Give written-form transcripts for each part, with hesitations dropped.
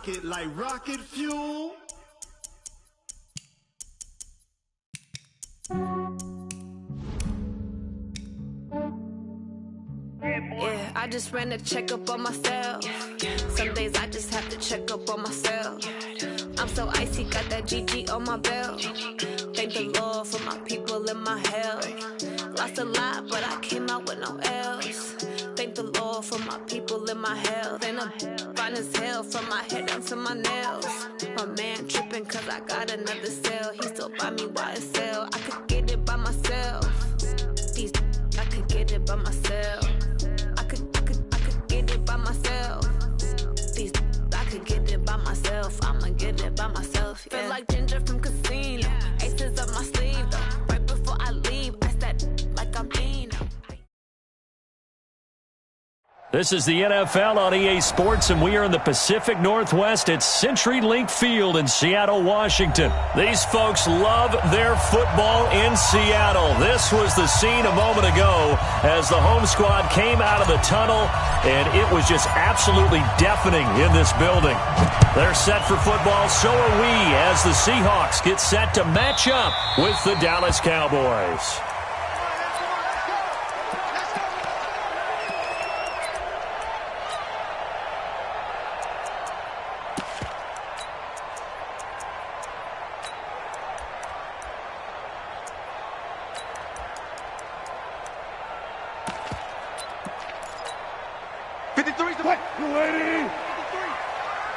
rocket like rocket fuel. Yeah, I just ran a checkup on myself. Some days I just have to check up on myself. I'm so icy, got that GG on my belt. Thank the Lord for my people and my health. Lost a lot, but I came out with no L's. Thank the Lord for my people and my health. And I'm fine as hell from my head down to my nails. My man tripping cause I got another cell. He still buy me YSL. I could get it by myself. These I could get it by myself. I could get it by myself. These I could get it by myself. I'ma get it by myself. Yeah. Feel like Ginger from Casino. Aces up my sleeve though. Right before I leave, I said like I'm Dino. This is the NFL on EA Sports, and we are in the Pacific Northwest at CenturyLink Field in Seattle, Washington. These folks love their football in Seattle. This was the scene a moment ago as the home squad came out of the tunnel, and it was just absolutely deafening in this building. They're set for football, so are we, as the Seahawks get set to match up with the Dallas Cowboys.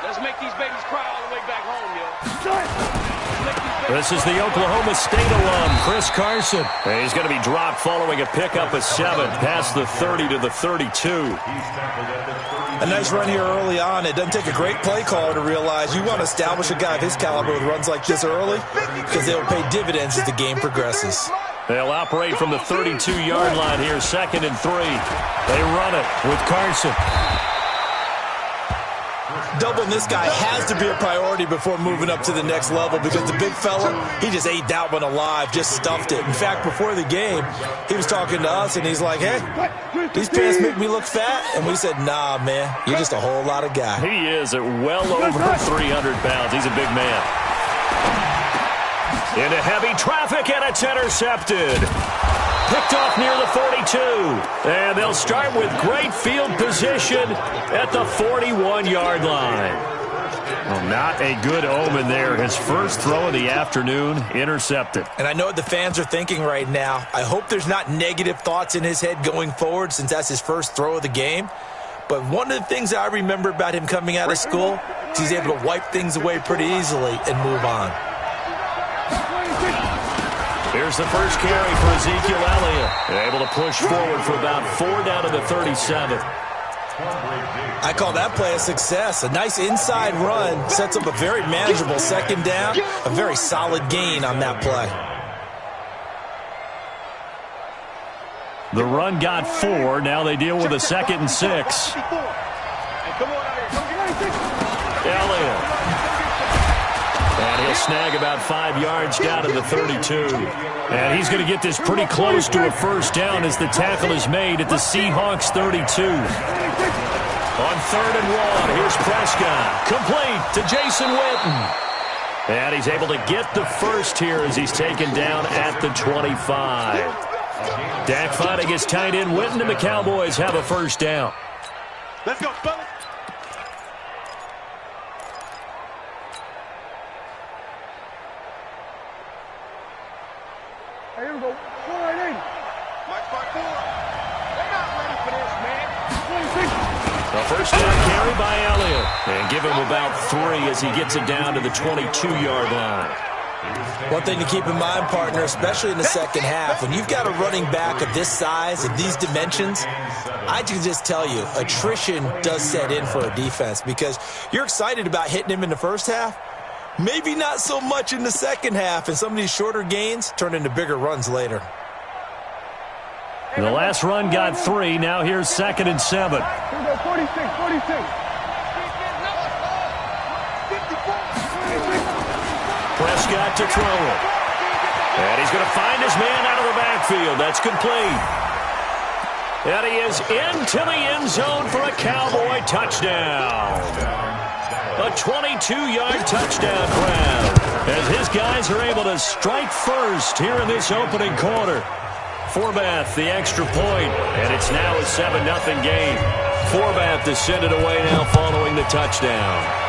Let's make these babies cry all the way back home, yo. This is the Oklahoma State alum, Chris Carson. And he's going to be dropped following a pickup of 7 past the 30 to the 32. A nice run here early on. It doesn't take a great play caller to realize you want to establish a guy of his caliber with runs like this early because they'll pay dividends as the game progresses. They'll operate from the 32-yard line here, 2nd and 3. They run it with Carson. Doubling this guy has to be a priority before moving up to the next level because the big fella, he just ate that one alive, just stuffed it. In fact, before the game, he was talking to us, and he's like, hey, these pants make me look fat? And we said, nah, man, you're just a whole lot of guy. He is at well over 300 pounds. He's a big man. Into heavy traffic, and it's intercepted. Picked off near the 42. And they'll start with great field position at the 41-yard line. Well, not a good omen there. His first throw of the afternoon, intercepted. And I know what the fans are thinking right now. I hope there's not negative thoughts in his head going forward since that's his first throw of the game. But one of the things I remember about him coming out of school is he's able to wipe things away pretty easily and move on. Here's the first carry for Ezekiel Elliott. They're able to push forward for about 4 down to the 37. I call that play a success. A nice inside run sets up a very manageable 2nd down. A very solid gain on that play. The run got 4. Now they deal with a 2nd and 6. Elliott. And he'll snag about 5 yards down to the 32. And he's going to get this pretty close to a first down as the tackle is made at the Seahawks 32. On 3rd and 1, here's Prescott. Complete to Jason Witten. And he's able to get the first here as he's taken down at the 25. Dak finding his tight end Witten, and the Cowboys have a first down. Let's go, fellas. Here we go. 480. Mike 5-4. They're not ready for this, man. A first down carry by Elliott. And give him about 3 as he gets it down to the 22-yard line. One thing to keep in mind, partner, especially in the second half, when you've got a running back of this size, of these dimensions, I can just tell you, attrition does set in for a defense because you're excited about hitting him in the first half. Maybe not so much in the second half, and some of these shorter gains turn into bigger runs later. The last run got 3. Now here's 2nd and 7. Here we go. 46, 46. Prescott to throw it. And he's going to find his man out of the backfield. That's complete. And he is into the end zone for a Cowboy touchdown. A 22-yard touchdown grab as his guys are able to strike first here in this opening quarter. Forbath, the extra point, and it's now a 7-0 game. Forbath to send it away now following the touchdown.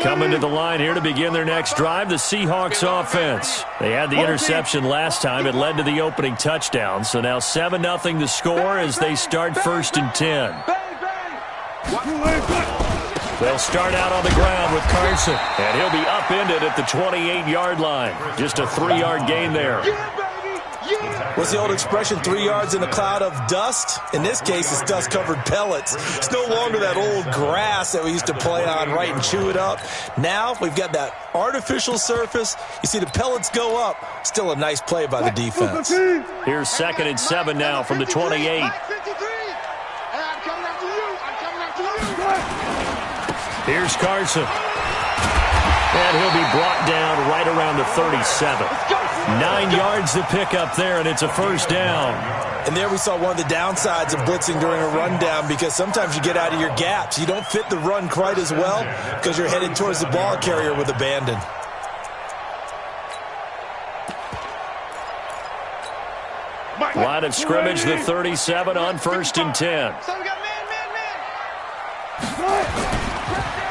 Coming to the line here to begin their next drive, the Seahawks offense. They had the interception last time. It led to the opening touchdown. So now 7-0 the score as they start 1st and 10. They'll start out on the ground with Carson. And he'll be upended at the 28-yard line. Just a 3-yard gain there. What's the old expression, 3 yards in a cloud of dust? In this case, it's dust-covered pellets. It's no longer that old grass that we used to play on, right, and chew it up. Now we've got that artificial surface. You see the pellets go up. Still a nice play by the defense. Here's 2nd and 7 now from the 28. Here's Carson. And he'll be brought down right around the 37. 9 yards to pick up there, and it's a 1st down. And there we saw one of the downsides of blitzing during a rundown, because sometimes you get out of your gaps. You don't fit the run quite as well because you're headed towards the ball carrier with abandon. Line of scrimmage, the 37 on 1st and 10.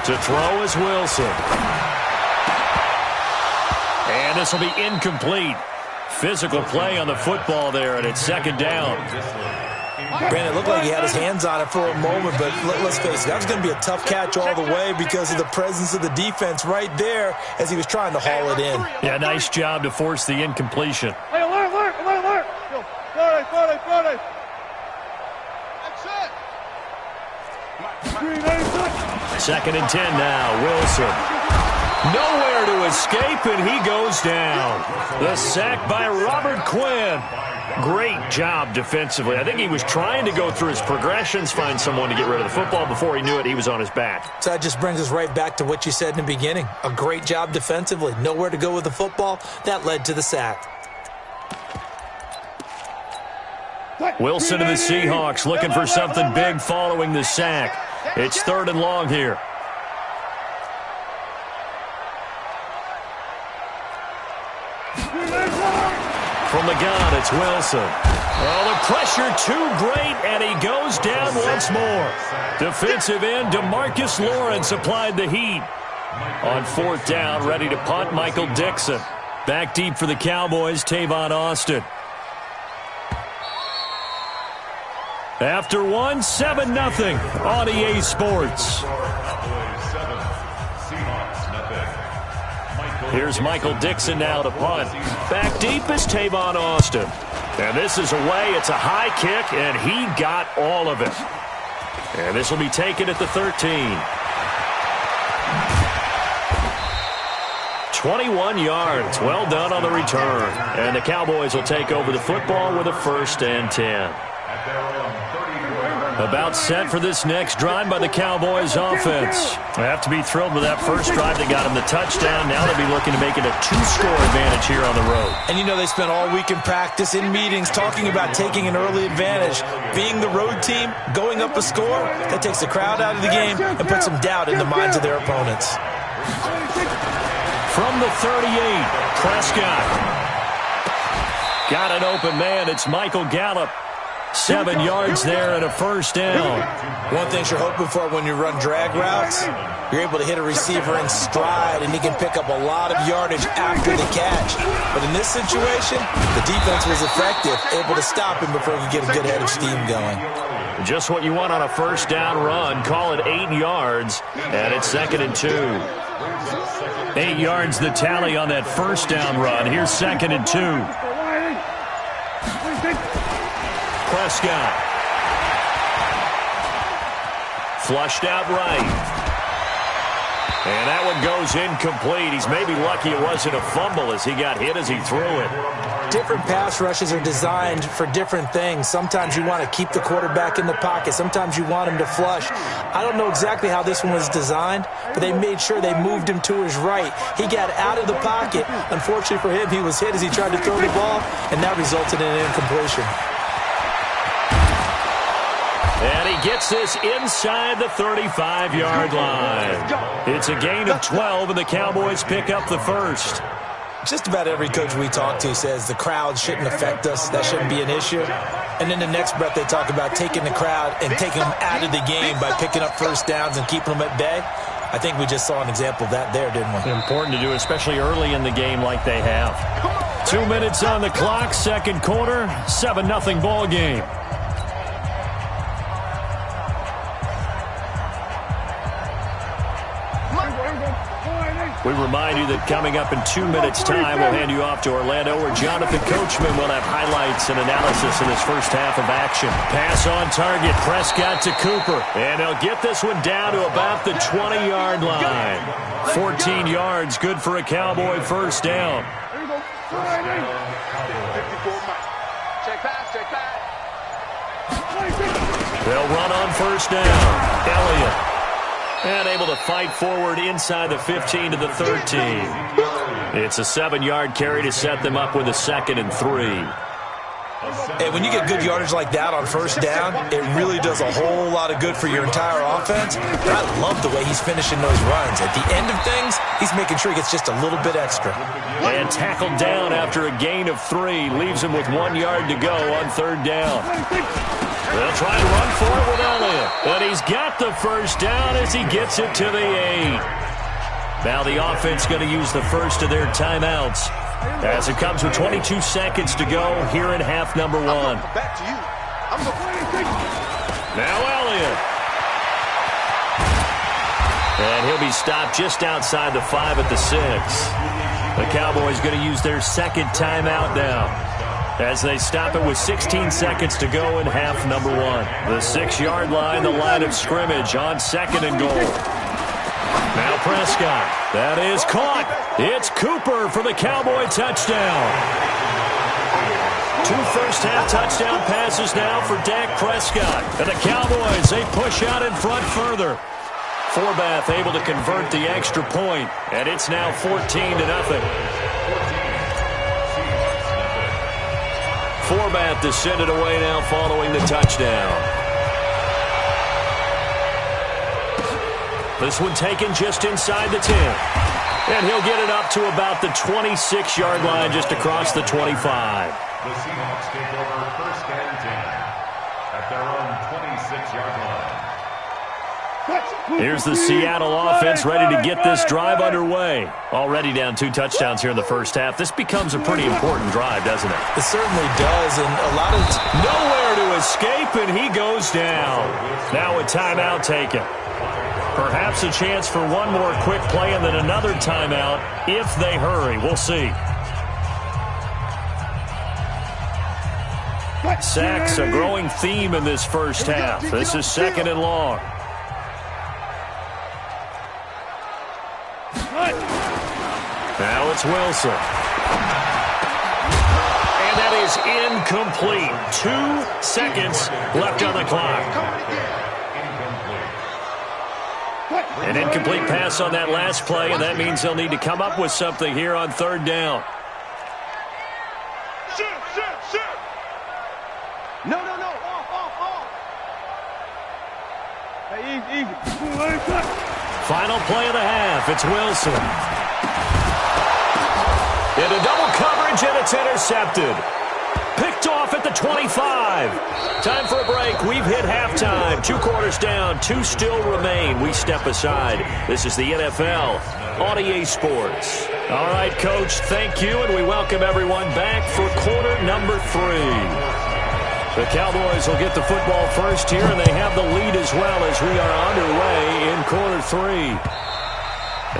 To throw is Wilson. And this will be incomplete. Physical play on the football there, and it's 2nd down. Brandon, it looked like he had his hands on it for a moment, but let's face it, that was going to be a tough catch all the way because of the presence of the defense right there as he was trying to haul it in. Yeah, nice job to force the incompletion. Hey, alert! Friday. That's it. 2nd and 10 now, Wilson. Nowhere to escape, and he goes down. The sack by Robert Quinn. Great job defensively. I think he was trying to go through his progressions, find someone to get rid of the football. Before he knew it, he was on his back. So that just brings us right back to what you said in the beginning. A great job defensively. Nowhere to go with the football. That led to the sack. Wilson to the Seahawks looking for something big following the sack. It's 3rd and long here. From the gun, it's Wilson. Oh, the pressure too great, and he goes down once more. Defensive end DeMarcus Lawrence applied the heat. On 4th down, ready to punt, Michael Dixon. Back deep for the Cowboys, Tavon Austin. After 1, 7-0 on EA Sports. Here's Michael Dixon now to punt. Back deep is Tavon Austin. And this is away. It's a high kick, and he got all of it. And this will be taken at the 13. 21 yards. Well done on the return. And the Cowboys will take over the football with a 1st and 10. About set for this next drive by the Cowboys offense. They have to be thrilled with that first drive that got them the touchdown. Now they'll be looking to make it a 2-score advantage here on the road. And you know they spent all week in practice, in meetings, talking about taking an early advantage. Being the road team, going up a score, that takes the crowd out of the game and puts some doubt in the minds of their opponents. From the 38, Prescott. Got an open man. It's Michael Gallup. 7 yards there and a 1st down. One thing you're hoping for when you run drag routes, you're able to hit a receiver in stride, and he can pick up a lot of yardage after the catch. But in this situation, the defense was effective, able to stop him before he could get a good head of steam going. Just what you want on a 1st down run. Call it 8 yards, and it's 2nd and 2. 8 yards the tally on that 1st down run. Here's 2nd and 2. Prescott. Flushed out right. And that one goes incomplete. He's maybe lucky it wasn't a fumble as he got hit as he threw it. Different pass rushes are designed for different things. Sometimes you want to keep the quarterback in the pocket. Sometimes you want him to flush. I don't know exactly how this one was designed, but they made sure they moved him to his right. He got out of the pocket. Unfortunately for him, he was hit as he tried to throw the ball, and that resulted in an incompletion. And he gets this inside the 35-yard line. It's a gain of 12, and the Cowboys pick up the first. Just about every coach we talk to says the crowd shouldn't affect us. That shouldn't be an issue. And then the next breath they talk about taking the crowd and taking them out of the game by picking up first downs and keeping them at bay. I think we just saw an example of that there, didn't we? Important to do, especially early in the game like they have. 2 minutes on the clock, second quarter, 7-0 ball game. We remind you that coming up in 2 minutes' time, we'll hand you off to Orlando, where Jonathan Coachman will have highlights and analysis in his first half of action. Pass on target, Prescott to Cooper. And he'll get this one down to about the 20-yard line. 14 yards, good for a Cowboy first down. Check pass. They'll run on first down. Elliott. And able to fight forward inside the 15 to the 13. It's a 7-yard carry to set them up with a 2nd and 3. And when you get good yardage like that on first down, it really does a whole lot of good for your entire offense. And I love the way he's finishing those runs. At the end of things, he's making sure he gets just a little bit extra. And tackled down after a gain of 3. Leaves him with 1 yard to go on third down. They'll try to run for it with Elliott. But he's got the first down as he gets it to the 8. Now the offense going to use the first of their timeouts as it comes with 22 seconds to go here in half number 1. Back to you. Now Elliott. And he'll be stopped just outside the 5 at the 6. The Cowboys going to use their second timeout now as they stop it with 16 seconds to go in half number 1. The 6-yard line, the line of scrimmage on 2nd and goal. Now Prescott. That is caught. It's Cooper for the Cowboy touchdown. 2 first-half touchdown passes now for Dak Prescott. And the Cowboys, they push out in front further. Forbath able to convert the extra point, and it's now 14-0. Forbath to send it away now following the touchdown. This one taken just inside the 10. And he'll get it up to about the 26-yard line just across the 25. The Seahawks take over first and 10 at their own 26-yard line. Here's the Seattle offense ready to get this drive underway. Already down 2 touchdowns here in the first half. This becomes a pretty important drive, doesn't it? It certainly does, and a lot of nowhere to escape, and he goes down. Now a timeout taken. Perhaps a chance for one more quick play and then another timeout if they hurry. We'll see. Sacks, a growing theme in this first half. This is 2nd and long. Now it's Wilson. And that is incomplete. 2 seconds left on the clock. An incomplete pass on that last play, and that means they'll need to come up with something here on third down. No. Off. Hey, easy. Final play of the half. It's Wilson. Into double coverage, and it's intercepted. Picked off at the 25. Time for a break. We've hit halftime. 2 quarters down. 2 still remain. We step aside. This is the NFL on EA Sports. All right, Coach, thank you, and we welcome everyone back for quarter number 3. The Cowboys will get the football first here, and they have the lead as well as we are underway in quarter 3.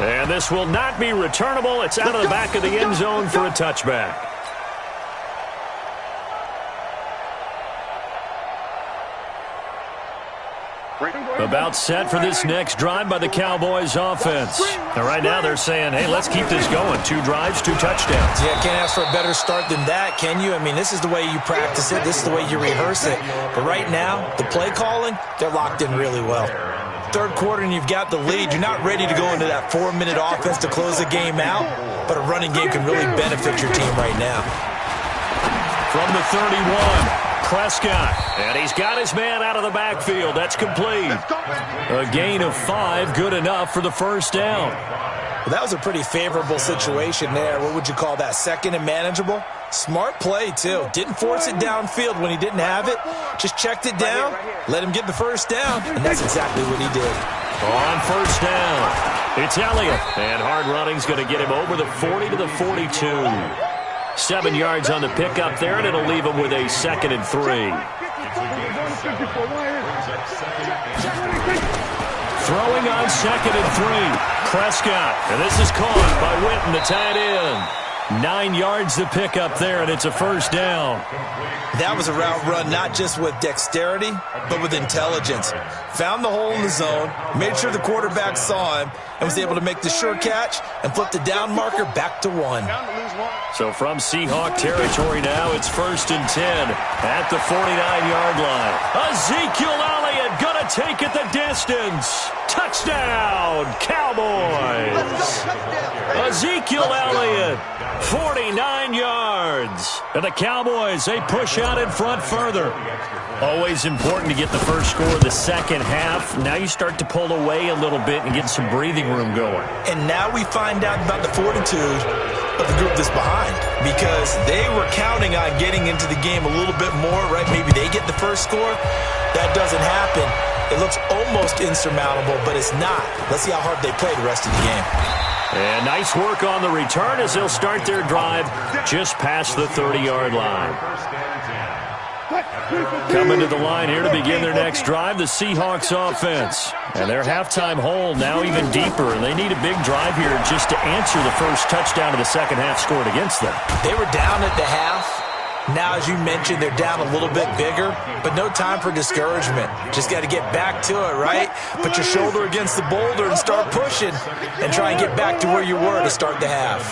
And this will not be returnable. It's out of the back of the end zone for a touchback. About set for this next drive by the Cowboys offense. And right now they're saying, hey, let's keep this going. 2 drives, 2 touchdowns. Yeah, can't ask for a better start than that, can you? I mean, this is the way you practice it. This is the way you rehearse it. But right now, the play calling, they're locked in really well. Third quarter and you've got the lead. You're not ready to go into that 4-minute offense to close the game out, but a running game can really benefit your team right now. From the 31, Prescott, and he's got his man out of the backfield. That's complete. A gain of 5, good enough for the first down. Well, that was a pretty favorable situation there. What would you call that? Second and manageable? Smart play, too. Didn't force it downfield when he didn't have it. Just checked it down, let him get the first down, and that's exactly what he did. On first down, it's Elliott, and hard running's going to get him over the 40 to the 42. 7 yards on the pickup there, and it'll leave him with a 2nd and 3. Throwing on 2nd and 3. Prescott, and this is caught by Witten, the tight end. 9 yards to pick up there, and it's a first down. That was a route run not just with dexterity, but with intelligence. Found the hole in the zone, made sure the quarterback saw him, and was able to make the sure catch and flip the down marker back to 1. So from Seahawk territory now, it's 1st and 10 at the 49-yard line. Ezekiel Elliott gonna take it the distance. Touchdown, Cowboys! Ezekiel Elliott, 49 yards. And the Cowboys, they push out in front further. Always important to get the first score of the second half. Now you start to pull away a little bit and get some breathing room going. And now we find out about the fortitude of the group that's behind, because they were counting on getting into the game a little bit more, right? Maybe they get the first score. That doesn't happen. It looks almost insurmountable, but it's not. Let's see how hard they play the rest of the game. And nice work on the return as they'll start their drive just past the 30-yard line. Coming to the line here to begin their next drive, the Seahawks offense. And their halftime hole now even deeper, and they need a big drive here just to answer the first touchdown of the second half scored against them. They were down at the half. Now, as you mentioned, they're down a little bit bigger, but no time for discouragement. Just got to get back to it, right? Put your shoulder against the boulder and start pushing and try and get back to where you were to start the half.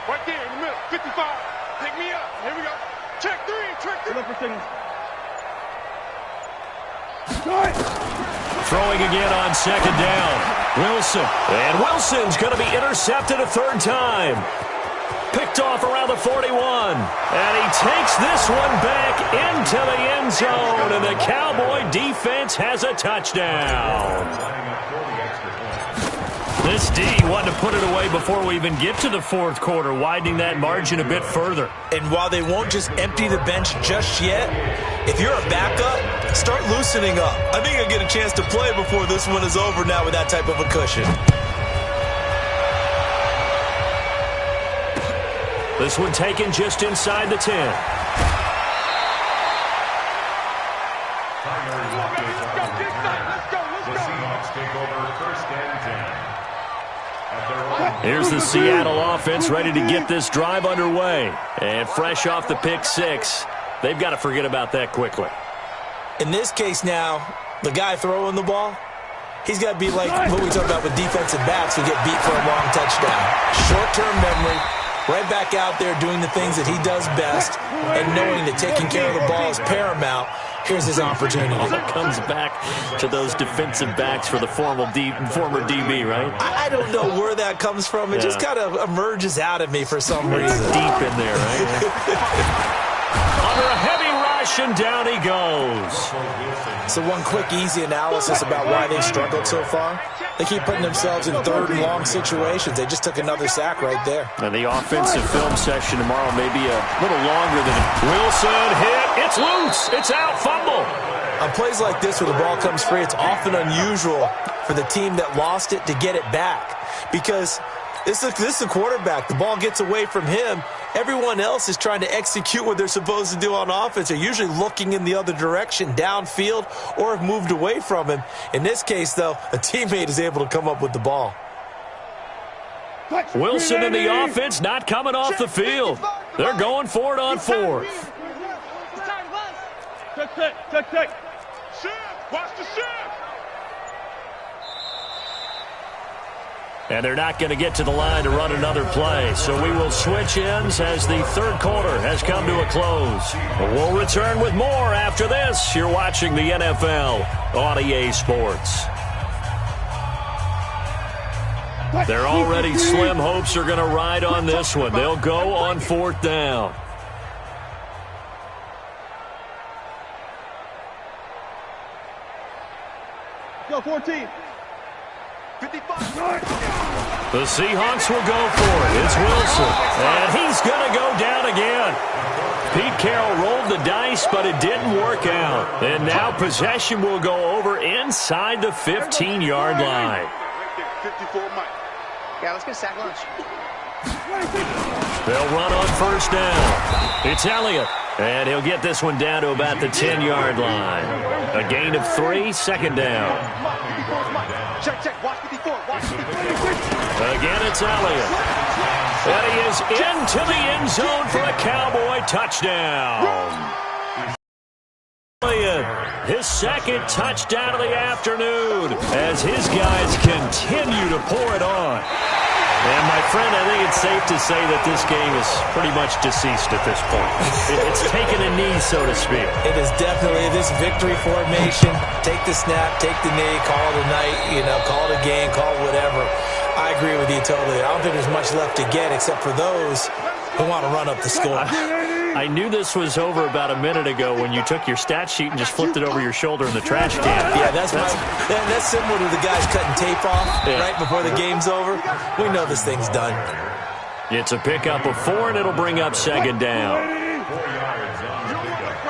Right there in the middle, 55. Pick me up. Here we go. Check 3, check 3. Throwing again on second down. Wilson. And Wilson's going to be intercepted a third time. Picked off around the 41. And he takes this one back into the end zone. And the Cowboy defense has a touchdown. This D wanted to put it away before we even get to the fourth quarter, widening that margin a bit further. And while they won't just empty the bench just yet, if you're a backup, start loosening up. I think you'll get a chance to play before this one is over now with that type of a cushion. This one taken just inside the 10. Here's the Seattle offense ready to get this drive underway. And fresh off the pick 6, they've got to forget about that quickly. In this case now, the guy throwing the ball, he's got to be like what we talk about with defensive backs who get beat for a long touchdown. Short-term memory, right back out there doing the things that he does best, and knowing that taking care of the ball is paramount. Here's his opportunity. It comes back to those defensive backs for the former DB, right? I don't know where that comes from. It just kind of emerges out of me for some reason. Deep in there, right? Under a heavy rush, and down he goes. So one quick, easy analysis about why they've struggled so far. They keep putting themselves in third and long situations. They just took another sack right there. And the offensive film session tomorrow may be a little longer than Wilson hit. It's loose. It's out. Fumble. On plays like this where the ball comes free, it's often unusual for the team that lost it to get it back. Because this is the quarterback. The ball gets away from him. Everyone else is trying to execute what they're supposed to do on offense. They're usually looking in the other direction, downfield, or have moved away from him. In this case, though, a teammate is able to come up with the ball. Wilson and the offense not coming off the field. They're going for it on fourth. Check. Watch the shift. And they're not going to get to the line to run another play. So we will switch ends as the third quarter has come to a close. We'll return with more after this. You're watching the NFL on EA Sports. Their already slim hopes are going to ride on this one. They'll go on fourth down. Go 14. 55. The Seahawks will go for it. It's Wilson. And he's going to go down again. Pete Carroll rolled the dice, but it didn't work out. And now possession will go over inside the 15-yard line. Right there, 54 Mike. Yeah, let's get a sack lunch. They'll run on first down. It's Elliott. And he'll get this one down to about the 10-yard line. A gain of 3, second down. Check, check. Watch 54. Watch 54. Again, it's Elliott. And he is into the end zone for a Cowboy touchdown. Elliott, his second touchdown of the afternoon as his guys continue to pour it on. And, my friend, I think it's safe to say that this game is pretty much deceased at this point. It's taken a knee, so to speak. It is definitely this victory formation. Take the snap, take the knee, call it a night, call it a game, call it whatever. I agree with you totally. I don't think there's much left to get except for those who want to run up the score. I knew this was over about a minute ago when you took your stat sheet and just flipped it over your shoulder in the trash can. Yeah, that's similar to the guys cutting tape off right before the game's over. We know this thing's done. It's a pickup of 4, and it'll bring up second down. 4 yards on the pickup.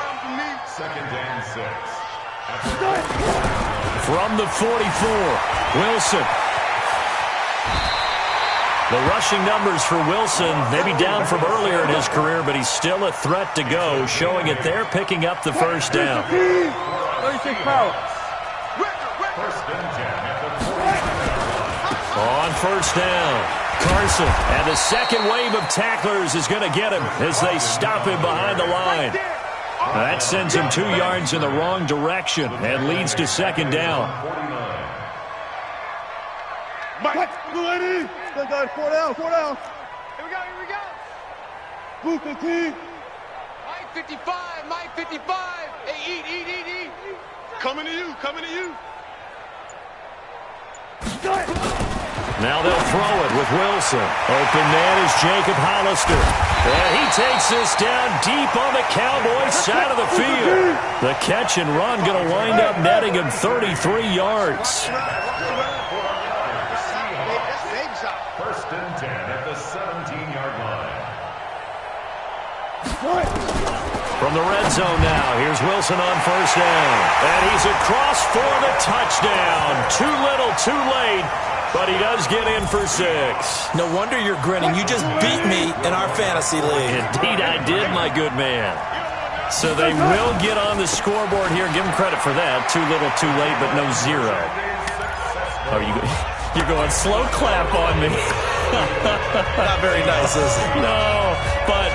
Second and 6. From the 44, Wilson. The rushing numbers for Wilson, maybe down from earlier in his career, but he's still a threat to go, showing it there, picking up the first down. 36 power. First and 10 at the 40. On first down, Carson. And the second wave of tacklers is going to get him as they stop him behind the line. That sends him 2 yards in the wrong direction and leads to second down. 49. Mike. Good, 4 down, 4 down. Here we go. Blue 15. Mike 55, Mike 55. Hey, eat. Coming to you, coming to you. Now they'll throw it with Wilson. Open man is Jacob Hollister. And he takes this down deep on the Cowboys' side of the field. The catch and run going to wind up netting him 33 yards. First and 10 at the 17-yard line. From the red zone now, here's Wilson on first down. And he's across for the touchdown. Too little, too late, but he does get in for 6. No wonder you're grinning. You just beat me in our fantasy league. Indeed I did, my good man. So they will get on the scoreboard here. Give them credit for that. Too little, too late, but no 0. Oh, you're going slow clap on me. Not very nice, is it? No, but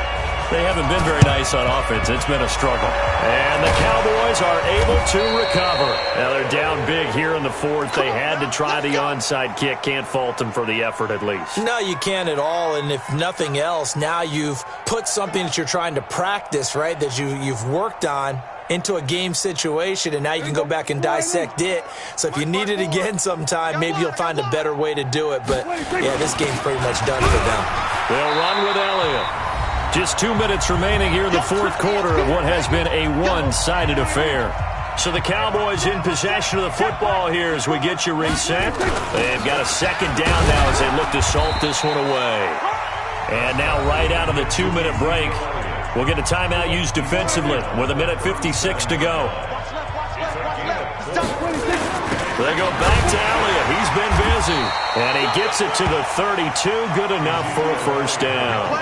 they haven't been very nice on offense. It's been a struggle. And the Cowboys are able to recover. Now they're down big here in the fourth. They had to try the onside kick. Can't fault them for the effort at least. No, you can't at all. And if nothing else, now you've put something that you're trying to practice, right, that you've worked on into a game situation, and now you can go back and dissect it. So if you need it again sometime, maybe you'll find a better way to do it. But, yeah, this game's pretty much done for them. They'll run with Elliott. Just 2 minutes remaining here in the fourth quarter of what has been a one-sided affair. So the Cowboys in possession of the football here as we get you reset. They've got a second down now as they look to salt this one away. And now right out of the 2-minute break, we'll get a timeout used defensively with 1:56 to go. They go back to Elliott. He's been busy. And he gets it to the 32. Good enough for a first down.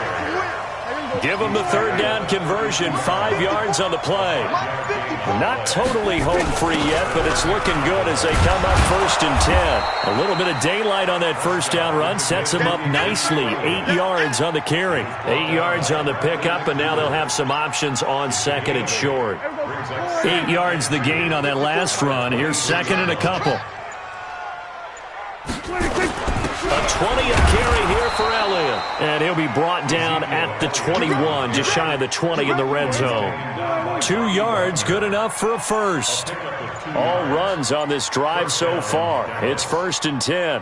Give them the third down conversion. 5 yards on the play. Not totally home free yet, but it's looking good as they come up first and 10. A little bit of daylight on that first down run sets them up nicely. 8 yards on the carry. 8 yards on the pickup, and now they'll have some options on second and short. 8 yards the gain on that last run. Here's second and a couple. A 20th carry here for Elliott. And he'll be brought down at the 21, just shy of the 20 in the red zone. 2 yards, good enough for a first. All runs on this drive so far. It's 1st and 10.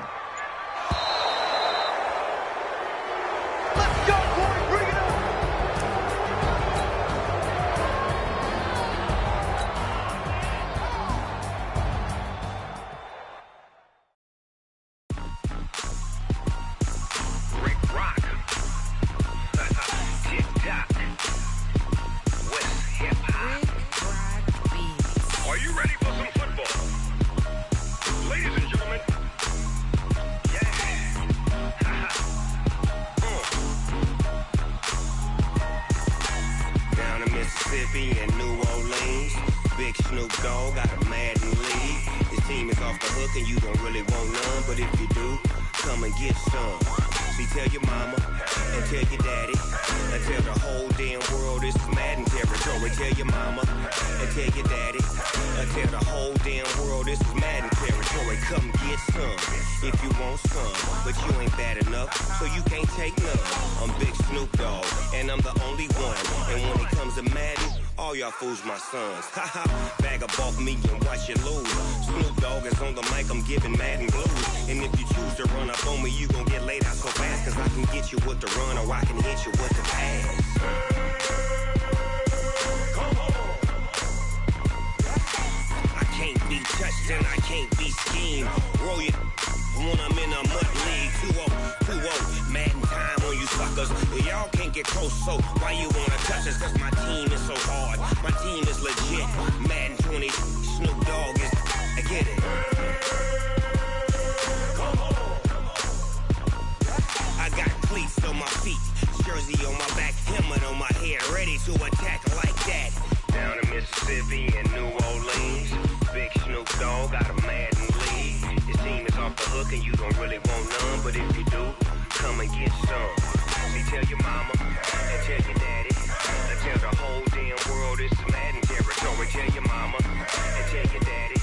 Fools my sons. Haha, bag up off me and watch you lose. Snoop Dogg is on the mic, I'm giving Madden blues. And if you choose to run up on me, you gon' get laid out so fast. Cause I can get you with the run or I can hit you with the pass. I can't be touched and I can't be schemed. Roll you when I'm in a mud league. 2-0, Madden time on you suckers. Y'all can't get close, so why you wanna touch us? Cause my team is so hard. My team is legit. Madden 20, Snoop Dogg is. I get it. I got cleats on my feet, jersey on my back, helmet on my head, ready to attack like that. Down in Mississippi and New Orleans, big Snoop Dogg got a Madden league. His team is off the hook and you don't really want none, but if you do, come and get some. See, tell your mama and tell your daddy. Tell the whole damn world it's Madden territory. Tell your mama and tell your daddy.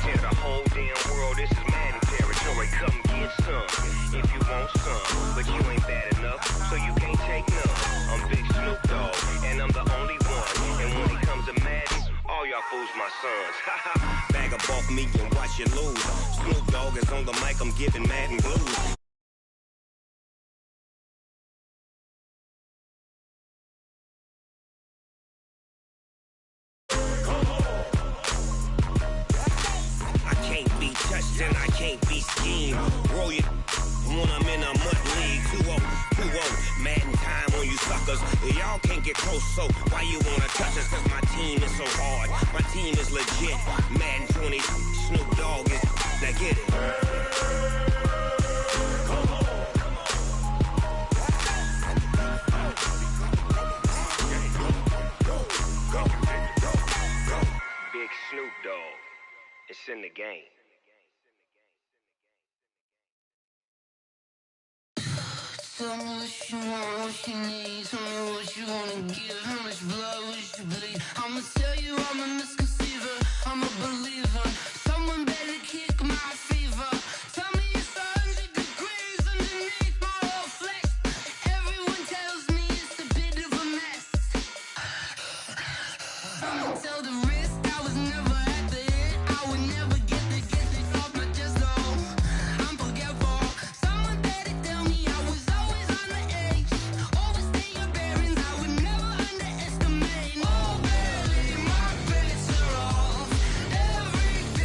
Tell the whole damn world this is Madden territory. Come get some if you want some, but you ain't bad enough, so you can't take none. I'm Big Snoop Dogg, and I'm the only one. And when it comes to Madden, all y'all fools my sons. Haha, bag up off me and watch you lose. Snoop Dogg is on the mic, I'm giving Madden blues. And I can't be schemed. Roll you when I'm in a mud league. 2-0, Madden time on you suckers. Y'all can't get close, so why you wanna touch us? Cause my team is so hard. My team is legit. Madden 20, Snoop Dogg is. Now get it. Big Snoop Dogg. It's in the game. Tell me what you want, what you need. Tell me what you wanna give. How much blood would you bleed? I'ma tell you I'm a misconceiver. I'm a believer. Someone better kick my fever. Tell me it's 100 degrees underneath my whole flesh. Everyone tells me it's a bit of a mess. I'ma tell the risk I was never at the end. I would never get it off my chest though. I'm forgetful. Someone better tell me I was always on the edge. Overstay your bearings, I would never underestimate. Oh baby, my bets are off. Everything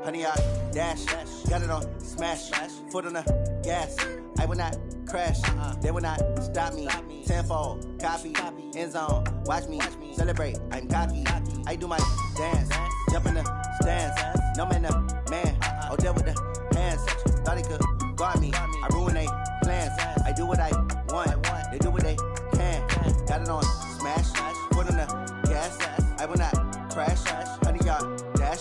honey, I dash. Got it on smash, foot on the gas. I will not crash, they will not stop me. Tenfold, copy, end zone, watch me celebrate. I'm cocky, I do my dance, jump in the stands. No man, the man, oh, there with the hands. Thought he could guard me, I ruin they plans. I do what I want, they do what they can. Got it on smash, foot on the gas. I will not crash, honey, yard dash,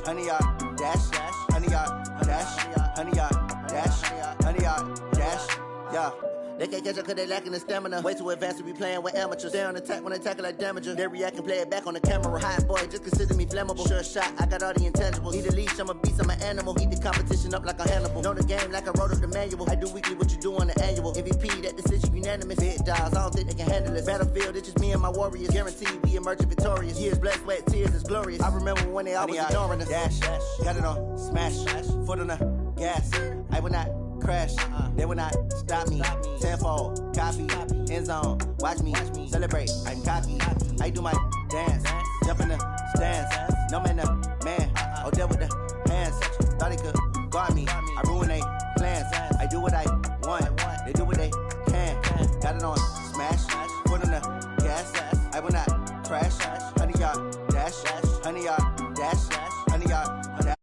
honey, yard dash, honey, yard dash, honey, yard dash, honey, yard dash, yeah. They can't catch up cause they lacking the stamina. Way too advanced to be playing with amateurs. Stay on attack when they tackle like damager. They react and play it back on the camera. Hot boy, just consider me flammable. Sure shot, I got all the intangibles. Need a leash, I'm a beast, I'm an animal. Heat the competition up like a Hannibal. Know the game like I wrote up the manual. I do weekly what you do on the annual. MVP, that decision unanimous. Big dogs, I don't think they can handle this. Battlefield, it's just me and my warriors. Guaranteed we emerging victorious. Years, blood, sweat, tears, it's glorious. I remember when they always ignoring us. Dash, got it on smash, foot on the gas. I will not crash, they will not stop me. Tenfold, copy, end zone, watch me celebrate. I'm cocky, I do my dance, jump in the stands. No man, the man, oh, there with the hands. Thought he could guard me, I ruin they plans. I do what I want, they do what they can. Got it on smash, foot on the gas. I will not crash, honey, yard dash, honey, yard dash, honey, yard dash.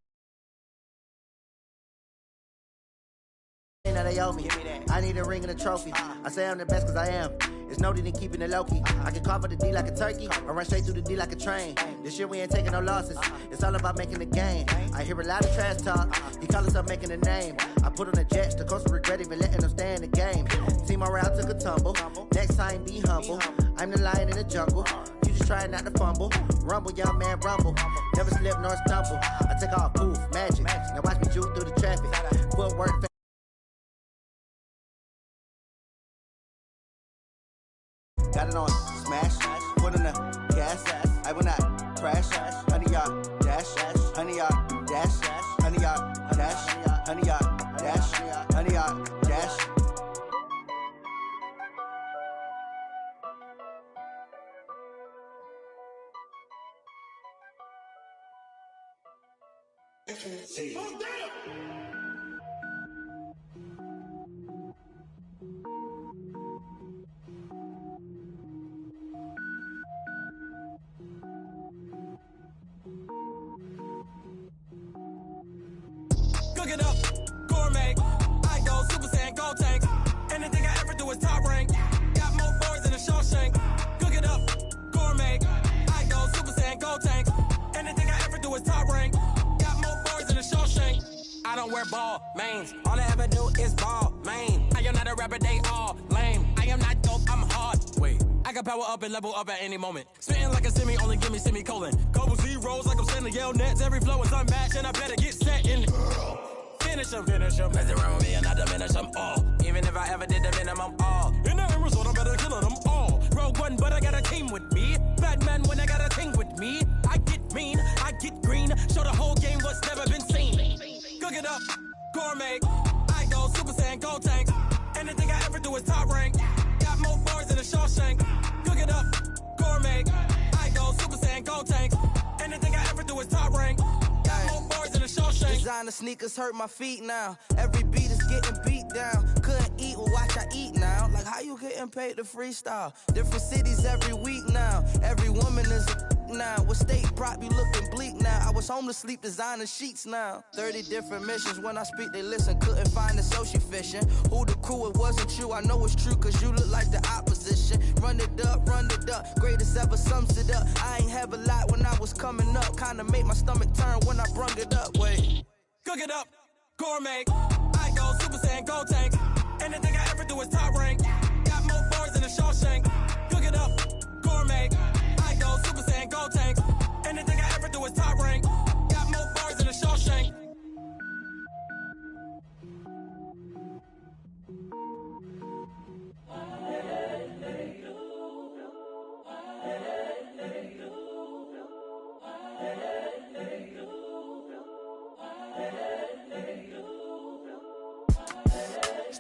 Now they owe me. I need a ring and a trophy. I say I'm the best cause I am. It's no need in keeping it low key. I can carve up the D like a turkey or run straight through the D like a train. This year we ain't taking no losses. It's all about making the game. I hear a lot of trash talk. He call us up making a name. I put on the jets. The coach will regret even letting them stay in the game. Team morale took a tumble. Next time be humble. I'm the lion in the jungle. You just trying not to fumble. Rumble, young man, rumble. Never slip nor stumble. I take off, poof, magic. Now watch me juke through the traffic. Footwork. Got it on smash, foot on the gas. I will not crash, honey, yard dash, honey, yard dash, honey, yard dash, honey, yard dash, honey, yard dash. Cook it up, gourmet. I go Super Saiyan, gold tanks. Anything I ever do is top rank. Got more boys than a Shawshank. Cook it up, gourmet. I go Super Saiyan, gold tanks. Anything I ever do is top rank. Got more boys than a Shawshank. I don't wear ball mains. All I ever do is ball main. I am not a rapper, they all lame. I am not dope, I'm hard. Wait, I can power up and level up at any moment. Spitting like a semi, only give me semicolon. Couple zeros like I'm sending yell nets. Every flow is unmatched and I better get set in. Finish them. Mess around with me and I diminish them all. Even if I ever did the minimum, all. In the end result, I'm better killing them all. Rogue One, but I got a team with me. Batman when I got a thing with me. I get mean, I get green. Show the whole game what's never been seen. Cook it up, gourmet. I go Super Saiyan, gold tanks. Anything I ever do is top rank. Got more bars than a Shawshank. Cook it up, gourmet. I go Super Saiyan, gold tanks. Anything I ever do is top rank. Got more bars than a Shawshank. Designer sneakers hurt my feet now. Every beat is getting beat down. Couldn't eat, well watch I eat now. Like how you getting paid to freestyle? Different cities every week now. Every woman is a now. With state prop, you looking bleak now. I was home to sleep, designer sheets now. 30 different missions. When I speak, they listen. Couldn't find it, so she fishing. Who the crew, it wasn't you. I know it's true, cause you look like the opposition. Run it up. Greatest ever sums it up. I ain't have a lot when I was coming up. Kinda made my stomach turn when I brung it up. Wait. Cook it up, gourmet. I go Super Saiyan, gold tanks. Anything I ever do is top rank. Got more bars than a Shawshank. Cook it up, gourmet. I go Super Saiyan, gold tanks. Anything I ever do is top rank. Got more bars than a Shawshank.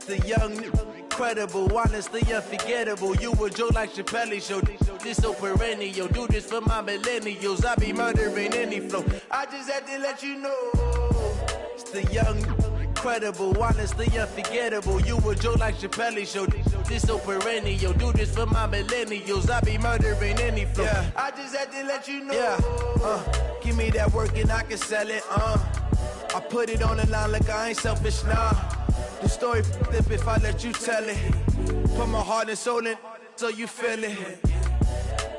The young, incredible, honestly unforgettable. You a joke like Chappelle show. This so perennial. Do this for my millennials. I be murdering any flow. I just had to let you know. the young, incredible, honestly unforgettable. You a Joe like Chappelle show. This so perennial. Do this for my millennials. I be murdering any flow. Yeah. I just had to let you know. Yeah. Give me that work and I can sell it. I put it on the line like I ain't selfish, nah. The story flip if I let you tell it. Put my heart and soul in so you feel it.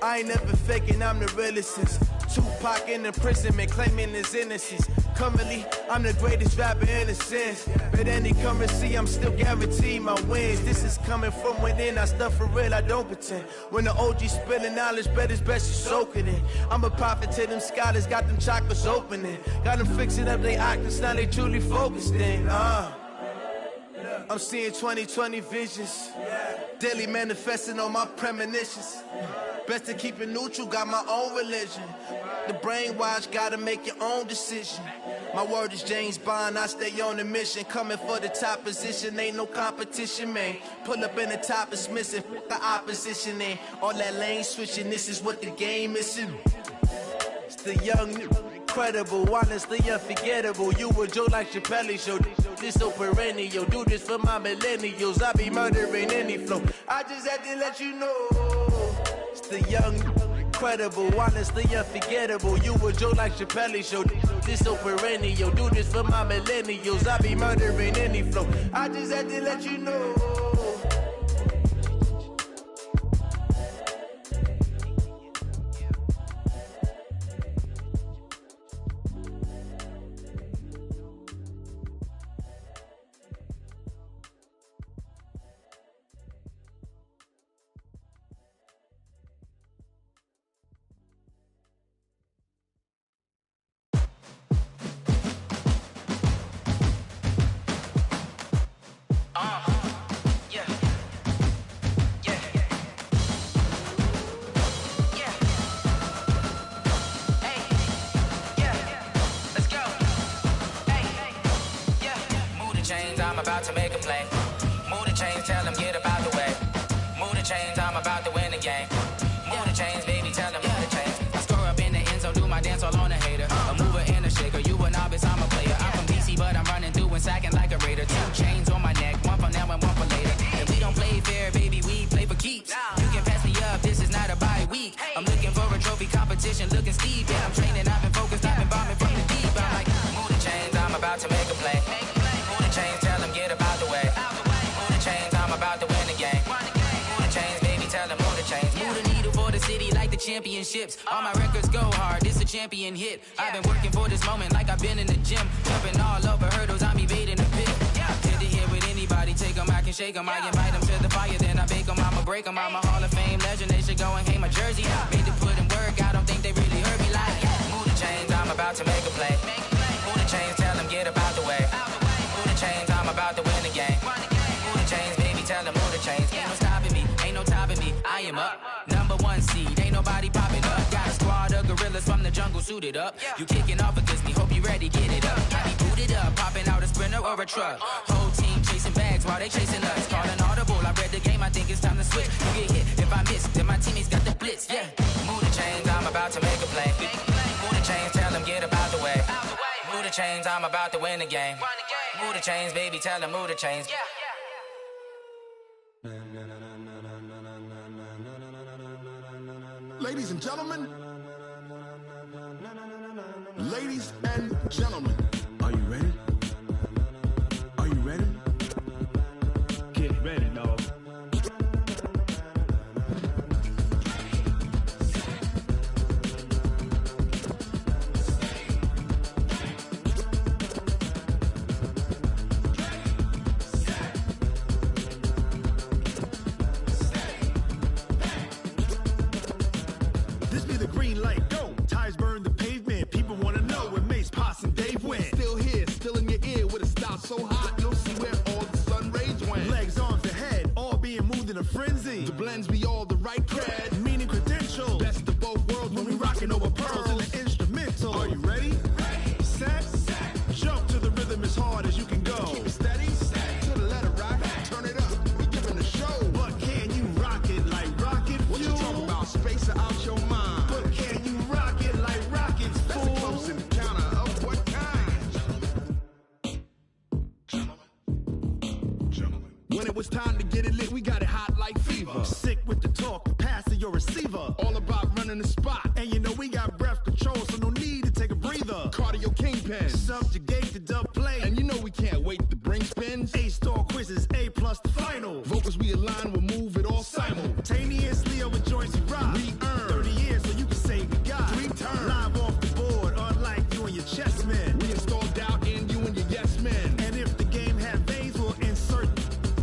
I ain't never faking, I'm the realest since Tupac in imprisonment, claiming his innocence. Currently, I'm the greatest rapper in a sense. But any currency, I'm still guaranteed my wins. This is coming from within, I stuff for real, I don't pretend. When the OG spilling knowledge, bet it's best you soak it in. I'm a prophet to them scholars, got them chakras opening. Got them fixing up they octaves, now they truly focused in. I'm seeing 2020 visions. Daily manifesting on my premonitions. Best to keep it neutral, got my own religion. The brainwash, gotta make your own decision. My word is James Bond, I stay on the mission. Coming for the top position, ain't no competition, man. Pull up in the top, it's missing, fuck the opposition, ain't all that lane switching, this is what the game is. It's the young, incredible, honestly unforgettable. You a Joe like Chappelle show. This so perennial. Do this for my millennials. I be murdering any flow. I just had to let you know. It's the young, incredible, honestly unforgettable. You a Joe like Chappelle show. This so perennial. Do this for my millennials. I be murdering any flow. I just had to let you know. I'm about to make a play. Move the chains, tell them get about the way. Move the chains, I'm about to win the game. Move the chains, baby, tell them move the chains. I score up in the end zone, do my dance all on a hater. A mover and a shaker, you a novice, I'm a player. I'm from DC, but I'm running through and sacking like a raider. 2 chains on my neck, one for now and one for later. And we don't play fair, baby, we play for keeps. You can pass me up, this is not a bye week. I'm looking for a trophy competition, looking steep. Yeah, I'm training, I've been focused, I've been bombing from the deep. I'm like, move the chains, I'm about to make a play. Move the chains, tell them get about the way. Move the chains, I'm about to win the game. Move the chains, baby, tell them move the chains. Move the needle for the city like the championships. All my records go hard, this a champion hit. I've been working for this moment like I've been in the gym. Jumping all over hurdles, I'm evading the pit. Hit the hit with anybody, take them, I can shake them. I invite them to the fire, then I bake them, I'ma break them. I'm a Hall of Fame legend, they should go and hang my jersey. Made to put in work, I don't think they really heard me like, move the chains, I'm about to make a play. Move the chains, tell them get about the way. Move the chains, I'm about to win the game. Move the chains, baby, tell them move the chains. Ain't no stopping me, ain't no topping me, I am up. Number 1 seed, ain't nobody popping up. Got a squad of gorillas from the jungle suited up. You kicking off against me, hope you ready, get it up. I be booted up, popping out a sprinter or a truck. Whole team chasing bags while they chasing us. Calling audible, I read the game, I think it's time to switch. You get hit, if I miss, then my teammates got the blitz, yeah. Move the chains, I'm about to make a play. Move the chains, tell them get about the way. Move the chains, I'm about to win the game. Move the chains, baby, tell them move the chains. Ladies and gentlemen, ladies and gentlemen, are you ready? Are you ready? Get ready, dog. This be the green light, go. Tires burn the pavement. People wanna know where Mace, Potts, and Dave went. Still here, still in your ear with a style so hot, you'll see where all the sun rays went. Legs, arms, and head, all being moved in a frenzy. The blends be all the right cred, meaning credentials. Best of both worlds when we rockin' over pearls in the instrumental. Are you ready? Ready. Set. Jump to the rhythm as hard as you can go. Keep it steady. To the letter rock. Turn it up. We giving a show. But can you rock it like rocket fuel? What you talking about? Space out your mind. But can you rock it like rockets, fool? That's a close encounter of what kind? line, we'll move it all simultaneously over joints you rock. We earn 30 years so you can say we got 3 turns. Live off the board, unlike you and your chess men. We install doubt in you and your yes men. And if the game had veins, we'll insert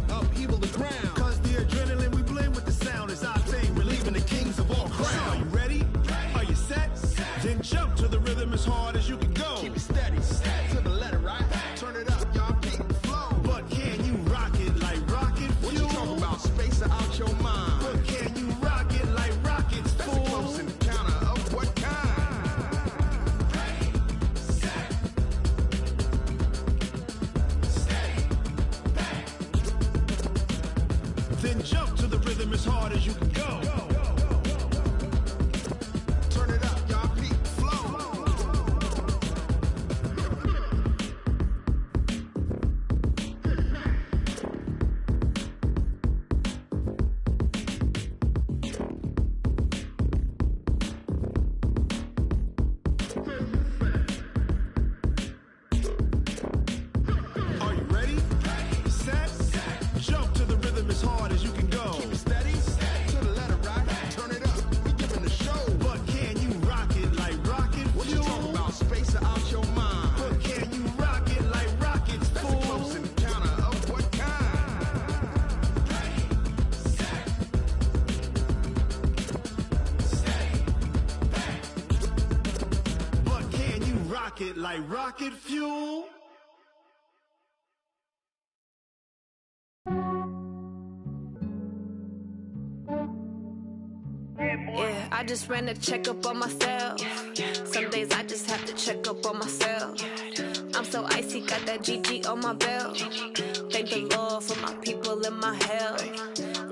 upheaval the ground. Cause the adrenaline we blend with the sound is our thing, relieving the kings of all crowns. So are you ready? Are you set? Then jump to the rhythm as hard as you can go. Keep it steady, to the letter, right? Turn it up, y'all, keep the flow. But can you rock it like rocket fuel? What you talking about? Space out your mind. But can you rock it like rockets, fool? That's a close encounter of what kind? Ready, set, steady, back. Then jump to the rhythm as hard as you can go. Turn it up, y'all, keep the flow. Are you ready? Set, jump to the rhythm as hard as you can go. Keep it steady, to the letter, right? Turn it up, we giving the show. But can you rock it like rocket fuel? What you talking about? Space out your mind. But can you rock it like rockets, fool? That's a close encounter of what kind? Ready, set, steady, back. But can you rock it like rocket fuel? Yeah, I just ran a checkup on myself. Some days I just have to check up on myself. I'm so icy, got that GG on my belt. Thank the Lord for my people in my health.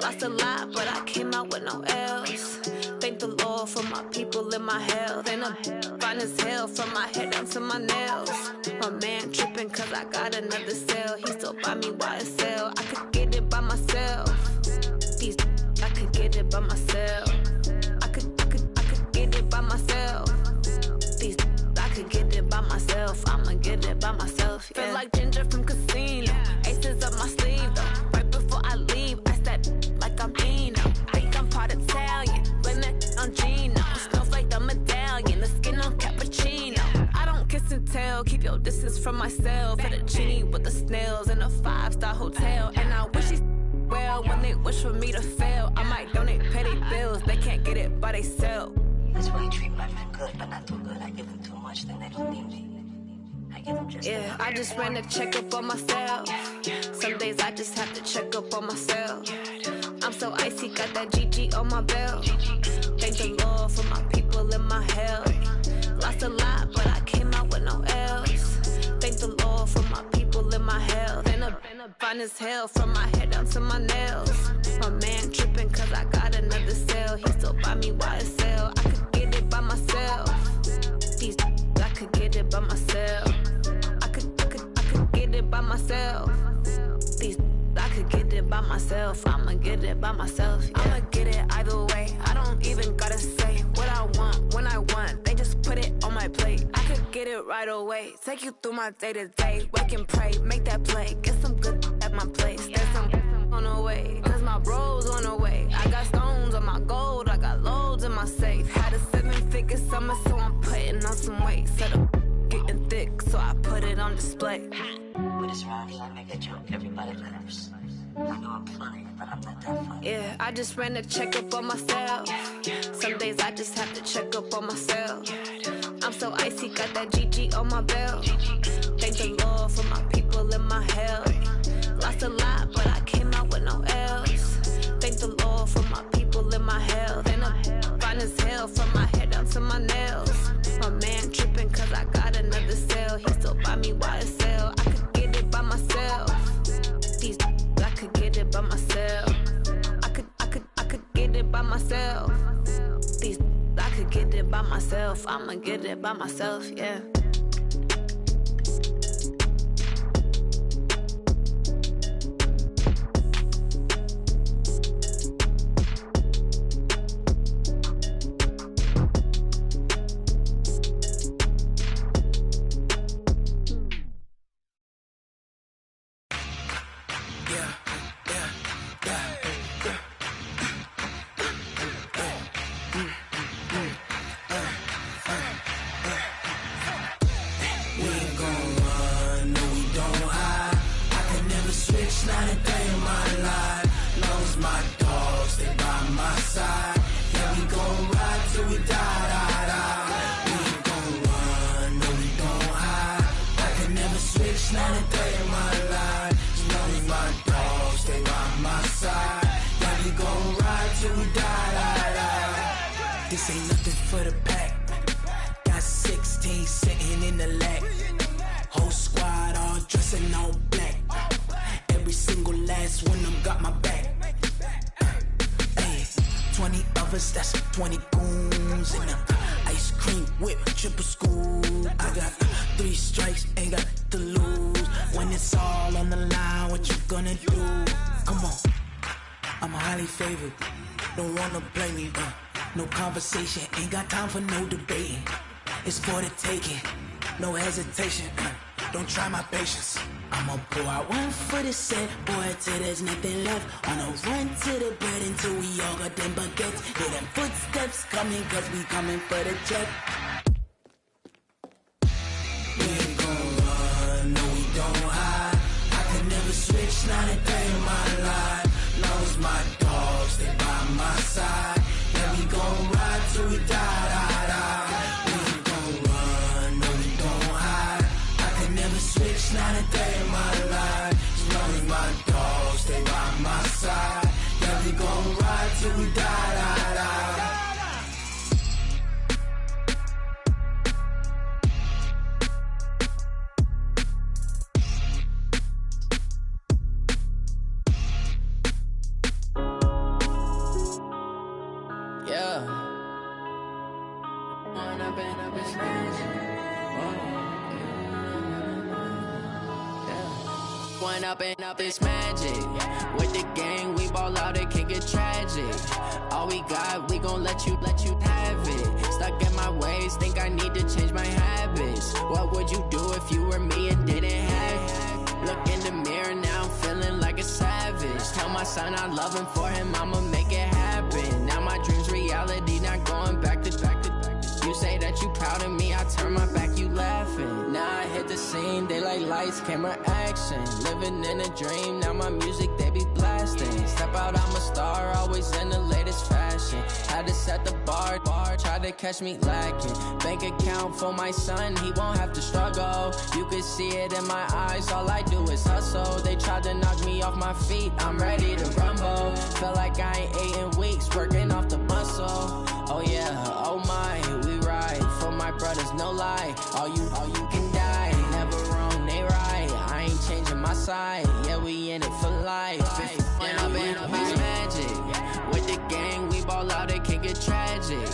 Lost a lot, but I came out with no L's. Thank the Lord for my people in my health. And I'm fine as hell from my head down to my nails. My man tripping cause I got another cell. He still buy me YSL. I could get it by myself. These I could get it by myself. I could get it by myself. These I could get it by myself. I'ma get it by myself. Yeah. Feel like Ginger from Casino. Aces up my sleeve though. Right before I leave, I step like I'm Dino. Think I'm part Italian. Blame that on Gino. Smells like the medallion. The skin on cappuccino. I don't kiss and tell. Keep your distance from myself. Fettuccine with the snails in a 5-star hotel. And I wish he's well when they wish for me to fail. I might donate petty bills. They can't get it by theyself. That's why you treat my men good, but not too good. I give them too much, then they don't need me. I give them just yeah, I just ran a checkup on myself. Some days I just have to check up on myself. I'm so icy, got that GG on my belt. Thank the Lord for my people in my health. Lost a lot, but I came out with no L's. Thank the Lord for my people in my health. And I'm fine as hell from my head down to my nails. My man tripping cause I got another cell. He still buy me YSL. I could get it by myself. These I could get it by myself. I could get it by myself. These I could get it by myself. I'ma get it by myself. Yeah. I'ma get it either way. I don't even gotta say what I want when I want. They just put it on my plate. I could get it right away. Take you through my day to day. Wake and pray, make that play. Get some good at my place. There's some on the way. Cause my bros on the way. I got stones on my gold. I got loads in my safe. Had a 7-figure summer, so I'm putting on some weight. Set up getting thick, so I put it on display. With this round here, I make a joke. Everybody laughs. I know I'm funny, but I'm not that funny. Yeah, I just ran a checkup on myself. Some days I just have to check up on myself. I'm so icy, got that GG on my belt. Thank the Lord for my people in my health. Lost a lot, but I came out with no L's. Thank the Lord for my people in my health. And I'm fine as hell from my head down to my nails. My man tripping cause I got another cell. He still buy me YSL. I could get it by myself. These I could get it by myself. I could get it by myself. These I could get it by myself. I'ma get it by myself, yeah. by my side. Yeah, we gon' ride till we die. We ain't gon' run, no, we gon' hide. I can never switch, not a day in my life. As long as my dogs stay by my side. Yeah, we gon' ride till we die. This ain't nothing for the pack. Got 16 sitting in the lag. Whole squad all dressing all black. Every single last one of them got my back. 20 of us, that's 20 goons in them. Ice cream whip, triple scoop. I got 3 strikes, ain't got to lose. When it's all on the line, what you gonna do? Come on, I'm highly favored. Don't wanna blame me, no conversation, ain't got time for no debating. It's for the taking, no hesitation. Don't try my patience. I'ma pour out one for the set, boy, till there's nothing left. On a run to the bread until we all got them baguettes. Hear them footsteps coming, cause we coming for the check. We ain't gon' run, no, we don't hide. I could never switch, not a day in my life. Long as my dogs stay by my side. Yeah, we gon' ride till we die. We ain't gon' run, no, we don't hide. I could never switch, not a day in my life. As long as my dogs stay by my side. Yeah, we gon' ride till we die. Up it's magic. With the gang, we ball out, it can get tragic. All we got, we gon' let you have it. Stuck in my ways, think I need to change my habits. What would you do if you were me and didn't have it? Look in the mirror, now I'm feeling like a savage. Tell my son I love him, for him I'ma make it happen. Now my dream's reality, not going back to. You say that you proud of me, I turn my back, you laughing. Now I hit the scene, they like lights, camera, action. Living in a dream, now my music, they be blasting. Step out, I'm a star, always in the latest fashion. Had to set the bar, try to catch me lacking. Bank account for my son, he won't have to struggle. You can see it in my eyes, all I do is hustle. They tried to knock me off my feet, I'm ready to rumble. Feel like I ain't ate in weeks, working off the muscle. Oh yeah, oh my, we ride for my brothers, no lie. All you can die, never wrong, they right. I ain't changing my side, yeah, we in it for life. When I've been up is magic. With the gang, we ball out, it can get tragic.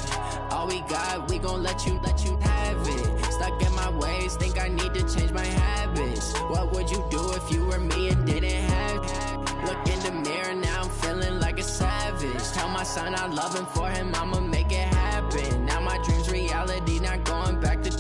All we got, we gon' let you have it. Stuck in my ways, think I need to change my habits. What would you do if you were me and didn't have it? Look in the mirror, now I'm feeling like a savage. Tell my son I love him, for him I'ma make it happen. Now my dream's reality, not going back to.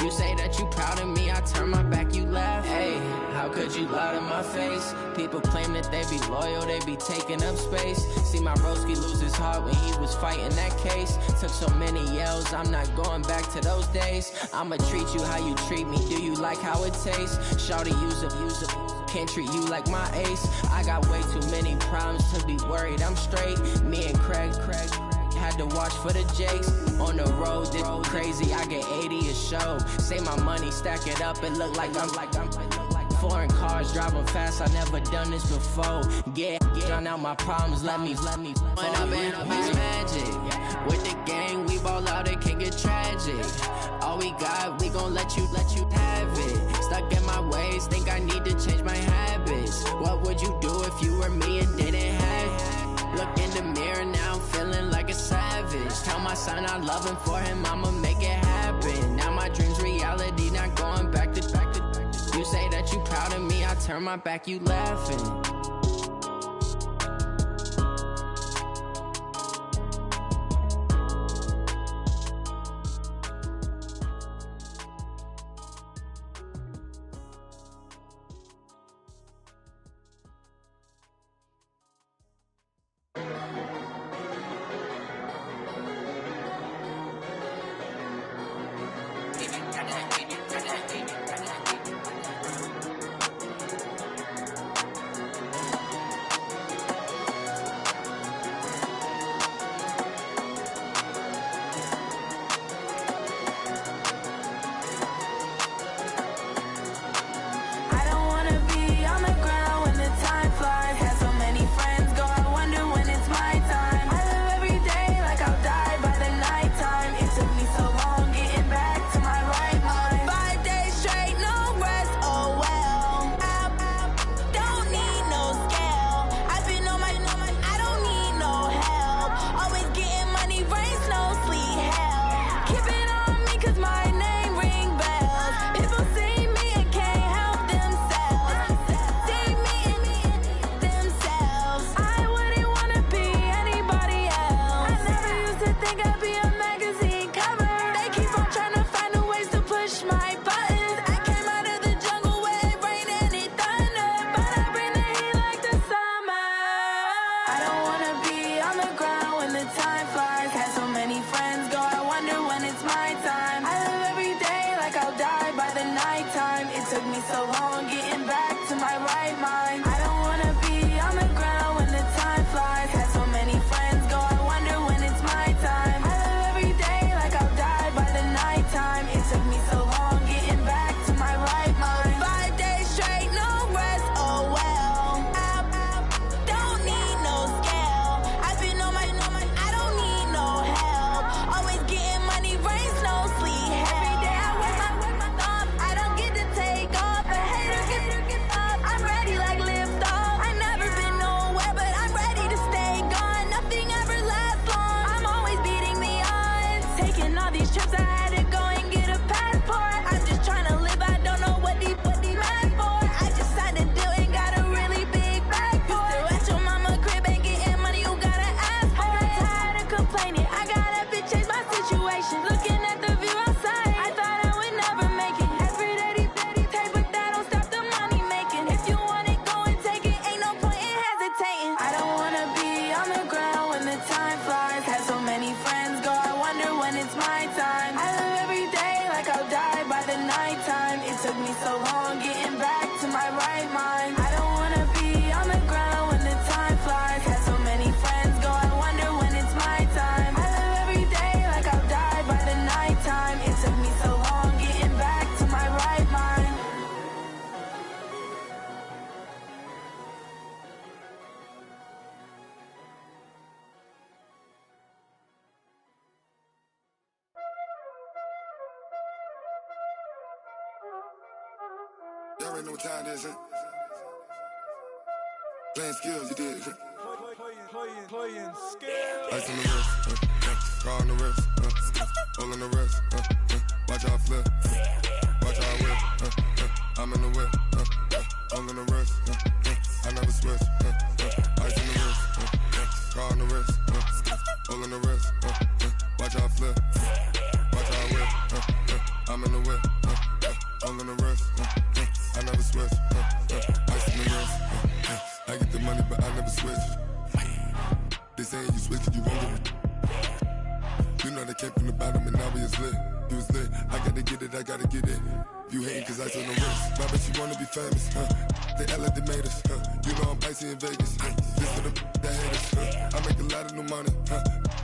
You say that you proud of me, I turn my back, you laugh. Hey, how could you lie to my face? People claim that they be loyal, they be taking up space. See my broski lose his heart when he was fighting that case. Took so many yells, I'm not going back to those days. I'ma treat you how you treat me, do you like how it tastes? Shawty, use it. Can't treat you like my ace. I got way too many problems to be worried, I'm straight. Me and Craig had to watch for the Jakes. On the road, this crazy, I get 80 a show. Save my money, stack it up, it look like I'm foreign cars, driving fast, I never done this before. Drown out my problems, let me. When I've been up is magic. With the gang, we ball out, it can get tragic. All we got, we gon' let you have it. Stuck in my ways, think I need to change my habits. What would you do if you were me and didn't have it? Look in the mirror, now I'm feeling like a savage. Tell my son I love him, for him I'ma make it happen. Now my dream's reality, not going back to. You say that you proud of me, I turn my back, you laughing. already know what time it is, huh? Playing skills, you did. Playing skills. Ice on the wrist, car on the wrist, hole on the wrist, watch how I flip, watch how I whip, I'm in the whip, hole on the wrist, I never switch, ice on the wrist, car on the wrist, hole on the wrist, watch how I flip, watch how I whip, I'm in the whip, hole on the wrist, I never switch, ice on the wrist, I get the money but I never switch. They saying you switch it, you won't get it. You know they came from the bottom and now we is lit. You was lit, I gotta get it, I gotta get it. You hating cause ice on the wrist. My bitch, you wanna be famous, They act like they made us, You know I'm icy in Vegas, This for the that hate us, I make a lot of new money,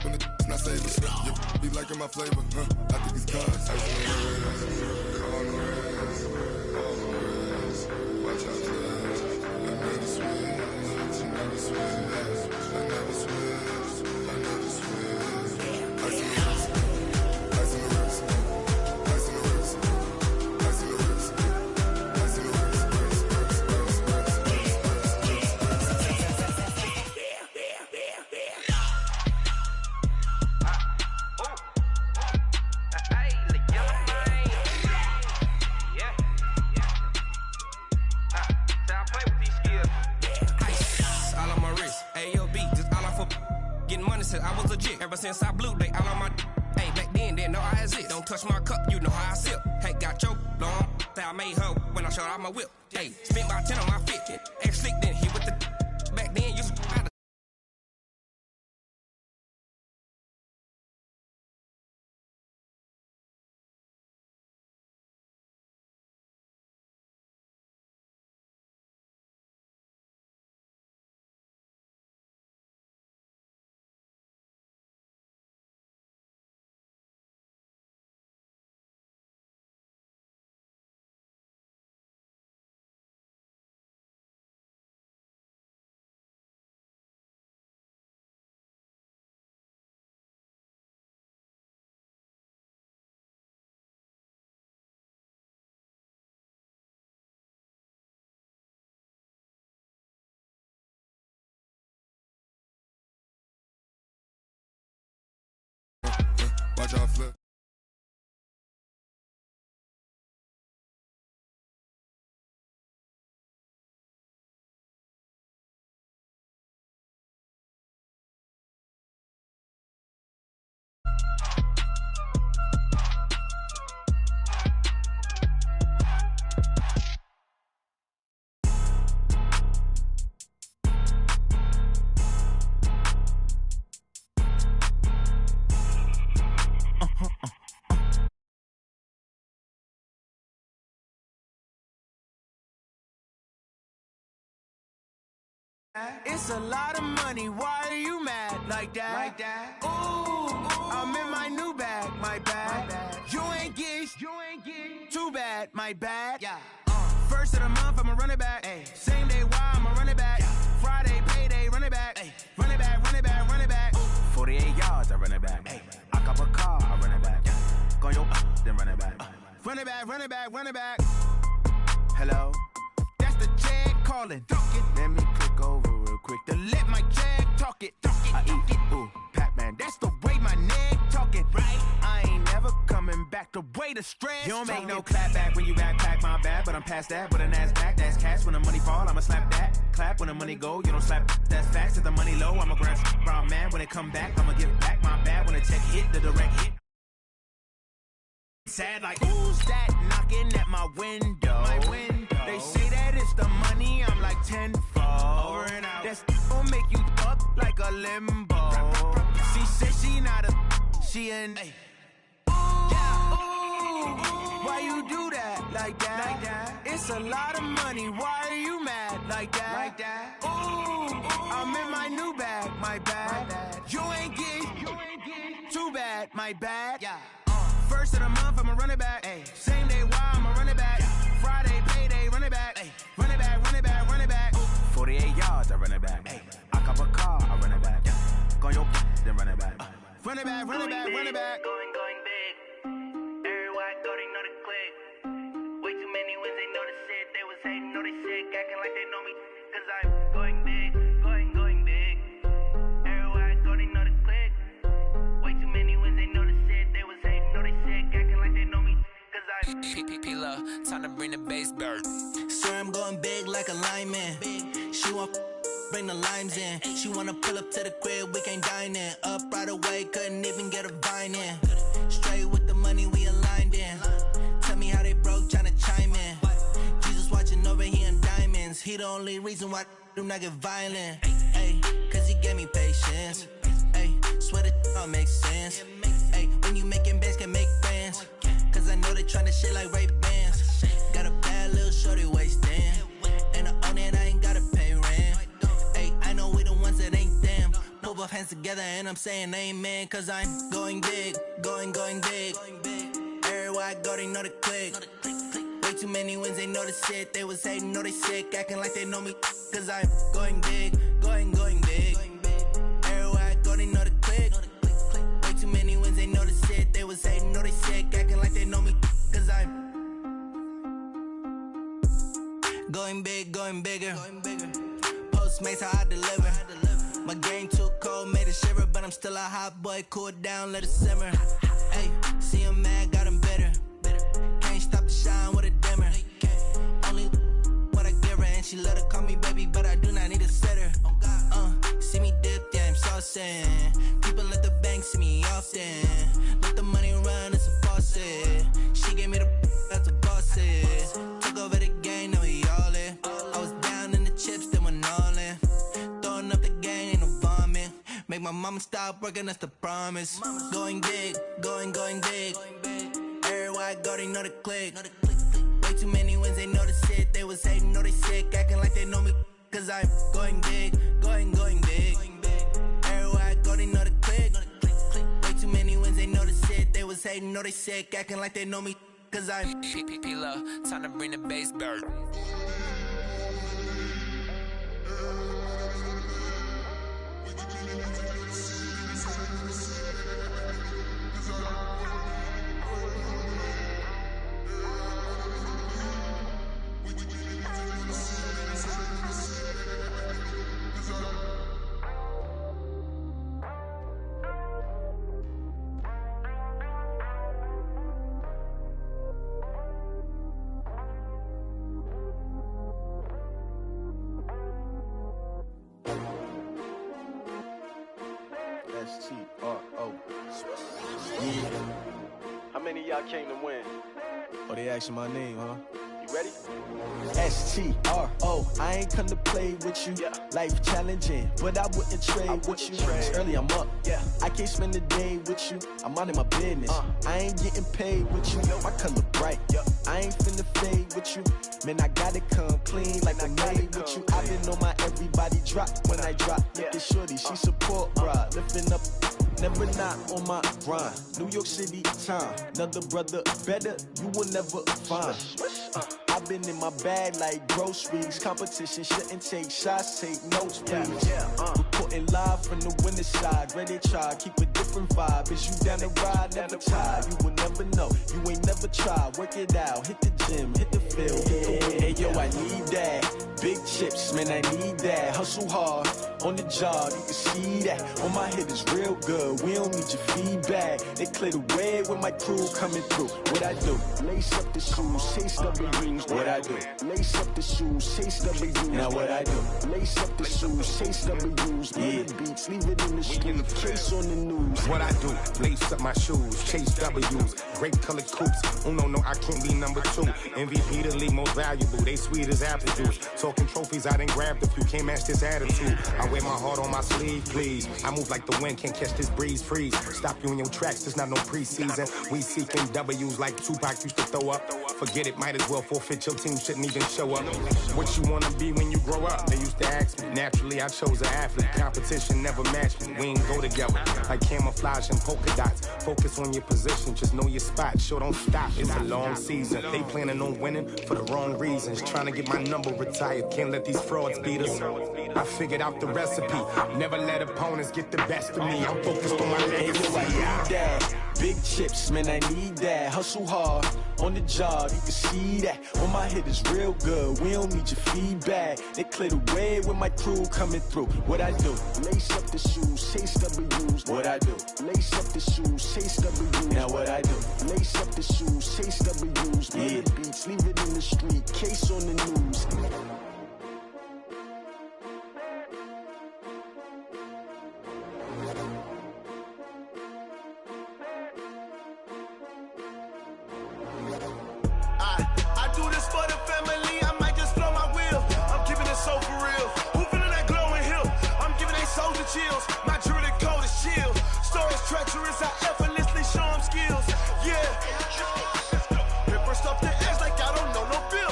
When the not save us, You be liking my flavor, I think it's cause ice on the wrist, on the wrist, on the wrist. Watch out for this, I never switch, I never switch. I never switch, I never switch. Ice in the wrist, ice in the wrist, ice in the wrist, ice in the wrist, ice in the wrist, I was legit ever since I blew they all on my hey back then didn't know I exist. Don't touch my cup, you know how I sip. Hey, got your long that I made her when I showed out my whip. Hey, spent about 10 on my fit. Ex slick then hit with the back then used to watch how I flip. It's a lot of money, why are you mad like that? Like that? Ooh, I'm in my new bag, my bad. You ain't get too bad, my bad. Yeah. First of the month, I'ma run it back. Ay. Same day, why I'ma run it back. Yeah. Friday, payday, run it back. Ay. Run it back, run it back, run it back. 48 yards, I run it back. Ay. I cop a car, I run it back. Yeah. Go yo, then run it back. Run it back, run it back, run it back. Hello? That's the jag calling. Let me click over real quick to let my jag talk it. I eat it, ooh, Pac-Man. That's the way my neck talking. Right? I ain't never coming back the way the stress. You don't make no clap back when you backpack, my bad, but I'm past that. But a NASDAQ, that's cash. When the money fall, I'ma slap that. Clap when the money go, you don't slap. That's facts. If the money low, I'ma grab brown man. When it come back, I'ma give back my bad. When the check hit, the direct hit. Sad like, who's that knocking at my window? My window. They say that it's the money, I'm like tenfold. Over and out. That's gon' make you up like a limbo. She said she not a, she an. Hey. Ooh, yeah. Ooh, why you do that like that? Like that? It's a lot of money, why are you mad like that? Like that? Ooh, I'm in my new bag, my bad. You ain't get too bad, my bad. Yeah. First of the month, I'ma run it back. Ay. Same day, why I'ma run it back. Yeah. Friday, payday, run it back. Ay. Run it back, run it back, run it back. 48 yards, I run it back. Ay. I cop a car, I run it back. Yeah. Go yo, then run it back. Run it back, run it back, run it back. Going big. Everywhere I go, they know the click. Way too many wins, they know the shit. They was like a lineman. She want bring the limes in. She wanna pull up to the crib, we can't dine in. Up right away, couldn't even get a vine in. Straight with the money we aligned in. Tell me how they broke, tryna chime in. Jesus watching over here in diamonds. He the only reason why do not get violent. Ay, cause he gave me patience. Ay, swear that all makes sense. Ay, when you making bands can make friends. Cause I know they tryna shit like Ray-Bans. Got a bad little shorty wasting. And I own it, I ain't gotta pay rent. Ay, I know we the ones that ain't them. Put both hands together and I'm saying amen. Cause I'm going big, going big. Everywhere I go, they know the click. Way too many wins, they know the shit. They was hating, know they sick, acting like they know me. Cause I'm going big, going big. Everywhere I go, they know the click. Way too many wins, they know the shit. They was hating, know they sick, acting like they know me. Cause I'm going big, going bigger. Postmates how I deliver. My game too cold, made it shiver. But I'm still a hot boy, cool it down, let it simmer. Hey, see him mad, got him bitter. Can't stop the shine with a dimmer. Only what I give her, and she let her call me baby, but I do not need a sitter. See me dip, yeah, I'm saucing. People at the bank see me often. Let the money run, it's a faucet. She gave me the that's a boss it. Took over the game, now we all in. I was down in the chips, then went all in. Throwing up the game, ain't no vomit. Make my mama stop working, that's the promise. Going big, going big. Everywhere I go, they know the click. Way too many wins, they know the shit. They was hating, know they sick, acting like they know me. Cause I'm going big, going big. Everywhere I go, they know the click. Way too many wins, they know the shit. They was hating, know they sick, acting like they know me. Cause I'm P-P-P-Love, time to bring the bass back. S-T-R-O. Yeah. How many of y'all came to win? Oh, they asking my name, huh? You ready? S-T-R-O. I ain't come to play with you. Yeah. Life challenging, but I wouldn't trade with you. It's early, I'm up. Yeah. I can't spend the day with you. I'm minding my business. I ain't getting paid with you. My color bright. Yeah. I ain't finna fade with you. Man, I gotta come clean like I'm made with you. I been on my everybody drop when I drop. Look at shorty, she support, bruh. Lifting up, never not on my grind. New York City time, another brother better, you will never find. I've been in my bag like groceries. Competition shouldn't take shots, take notes, please. Reporting live from the winning side. Ready to try, keep a different vibe. Is you down the ride, never tired. You will never know, you ain't never tried. Work it out, hit the gym, hit the field, hit the wind. Hey yo, I need that. Big chips, man, I need that. Hustle hard, on the job, you can see that. On my head is real good, we don't need your feedback. They clear the way when my crew coming through. What I do? Lace up the shoes, chase W's. What I do? Lace up the shoes, chase W's. Now what I do? Lace up the shoes, chase W's. Yeah. Beats, leave it in the street, case on the news. What I do? Lace up my shoes, chase W's. Great colored coops. Oh no, I can't be number 2. MVP the league most valuable. They sweet as apple juice. Talking trophies, I done grabbed a few. Can't match this attitude. I wear my heart on my sleeve, please. I move like the wind, can't catch this breeze. Freeze. Stop you in your tracks. There's not no preseason. We seeking W's like Tupac used to throw up. Forget it, might as well forfeit. Your team shouldn't even show up. What you wanna be when you grow up? They used to ask me. Naturally, I chose an athlete. Competition never matched me. We ain't go together like camouflage and polka dots. Focus on your position, just know your spot. Sure, don't stop. It's a long season. They planning on winning for the wrong reasons. Trying to get my number retired. Can't let these frauds beat us. I figured out the recipe. Never let opponents get the best of me. I'm focused on my legacy. Big chips, man, I need that. Hustle hard, on the job, you can see that. On my head is real good, we don't need your feedback. They clear the way when my crew coming through. What I do? Lace up the shoes, chase W's. What I do? Lace up the shoes, chase W's. Now what I do? Lace up the shoes, chase W's. Yeah. Beats, leave it in the street, case on the news. do this for the family, I might just blow my wheel. I'm keeping it so for real. Who feeling that glowing hill? I'm giving they soldier chills. My jewelry code is chill. Stories treacherous, I effortlessly show them skills. Yeah. Hit first off the edge like I don't know no feel.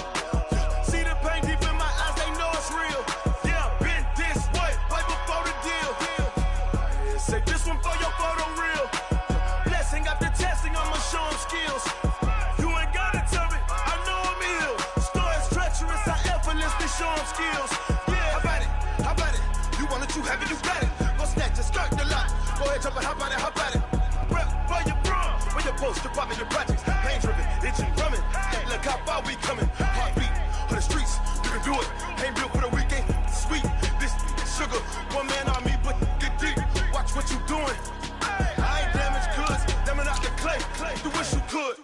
See the pain deep in my eyes, they know it's real. Yeah, been this way, right before the deal. Say this one for your photo reel. Blessing after testing, I'ma show them skills. You ain't gotta tell me, I know I'm ill. Stories treacherous, I effortlessly show them skills. Yeah, how about it? You want it, you have it, you got it. Go snatch it, skirt the lot. Go ahead, jump it, how about it? Rep where you from, where you post, you poppin' your projects. Pain driven, itching, drumming. Look how far we coming. Heartbeat on the streets, you can do it. Ain't built for the weekend, sweet. This sugar, one man on me, but get deep. Watch what you doing. I ain't damaged goods, damn out the clay. You wish you could.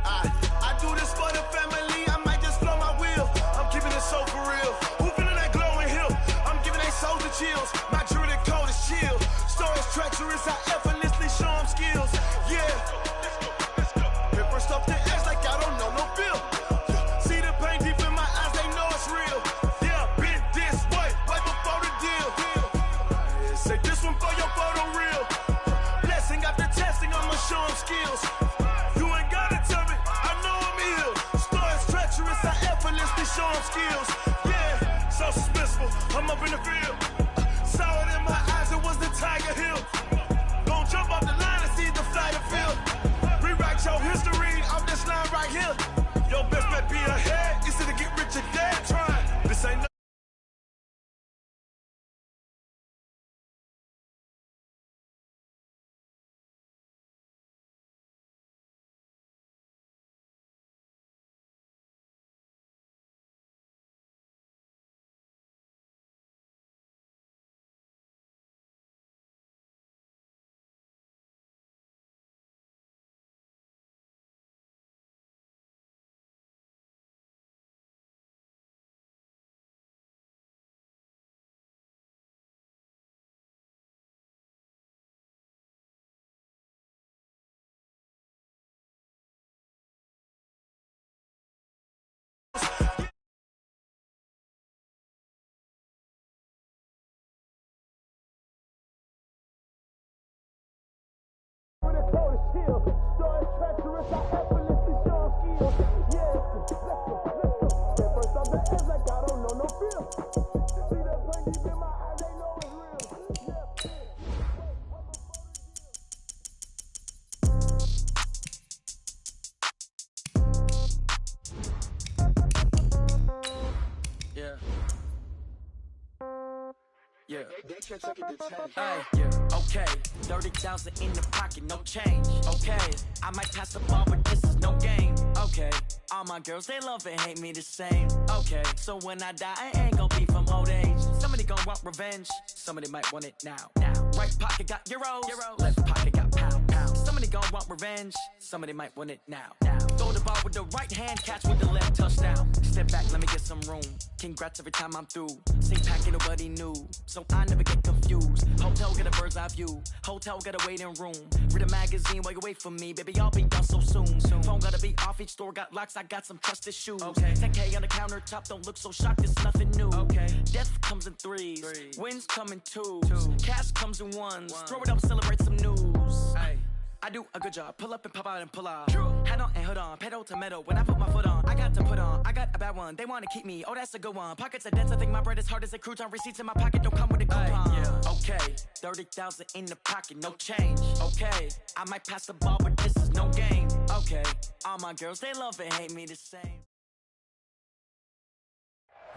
I do this for the family, I might just blow my wheel. I'm keeping it so for real. Who feeling that glowing hill? I'm giving they soldier chills. My jewelry code is chill. Stories treacherous, I effortlessly show them skills. Yeah. Hit first off the edge like I don't know no feel. See the pain deep in my eyes, they know it's real. Yeah, been this way, right before the deal. Say this one for your photo reel. Blessing after testing, I'ma show them skills. You ain't gotta tell me, I know I'm ill. Stories treacherous, I effortlessly show them skills. Yeah, so suspenseful, I'm up in the field. Saw it in my eyes, it was the Tiger Hill. Gon' jump off the line and see the flight of field. Rewrite your history off this line right here. Your best bet be ahead, instead of get rich or dead trying. This ain't no Yeah. Hey, yeah, okay. 30,000 in the pocket, no change. Okay, I might pass the ball, but this is no game. Okay, all my girls, they love and hate me the same. Okay, so when I die, I ain't gon' be from old age. Somebody gon' want revenge, somebody might want it now. Right pocket got euros, left pocket got pound. Somebody gon' want revenge, somebody might want it now. Throw the ball with the right hand, catch with the left, touchdown. Step back, let me get some room. Congrats every time I'm through. Same packet, nobody knew, so I never get confused. Hotel get a bird's eye view. Hotel get a waiting room. Read a magazine while you wait for me, baby. I'll be done so soon. Phone gotta be off. Each store got locks. I got some trusted shoes. 10K on the countertop. Don't look so shocked. It's nothing new. Death comes in threes. Wins come in twos. Cash comes in ones. Throw it up, celebrate some news. I do a good job. Pull up and pop out and pull out. Head on and hood on. Pedal to metal. When I put my foot on, I got to put on. I got a bad one. They want to keep me. Oh, that's a good one. Pockets are dense. I think my bread is hard as a crouton. Receipts in my pocket don't come with a coupon. Okay, 30,000 in the pocket, no change. Okay, I might pass the ball, but this is no game. Okay, all my girls, they love and hate me the same.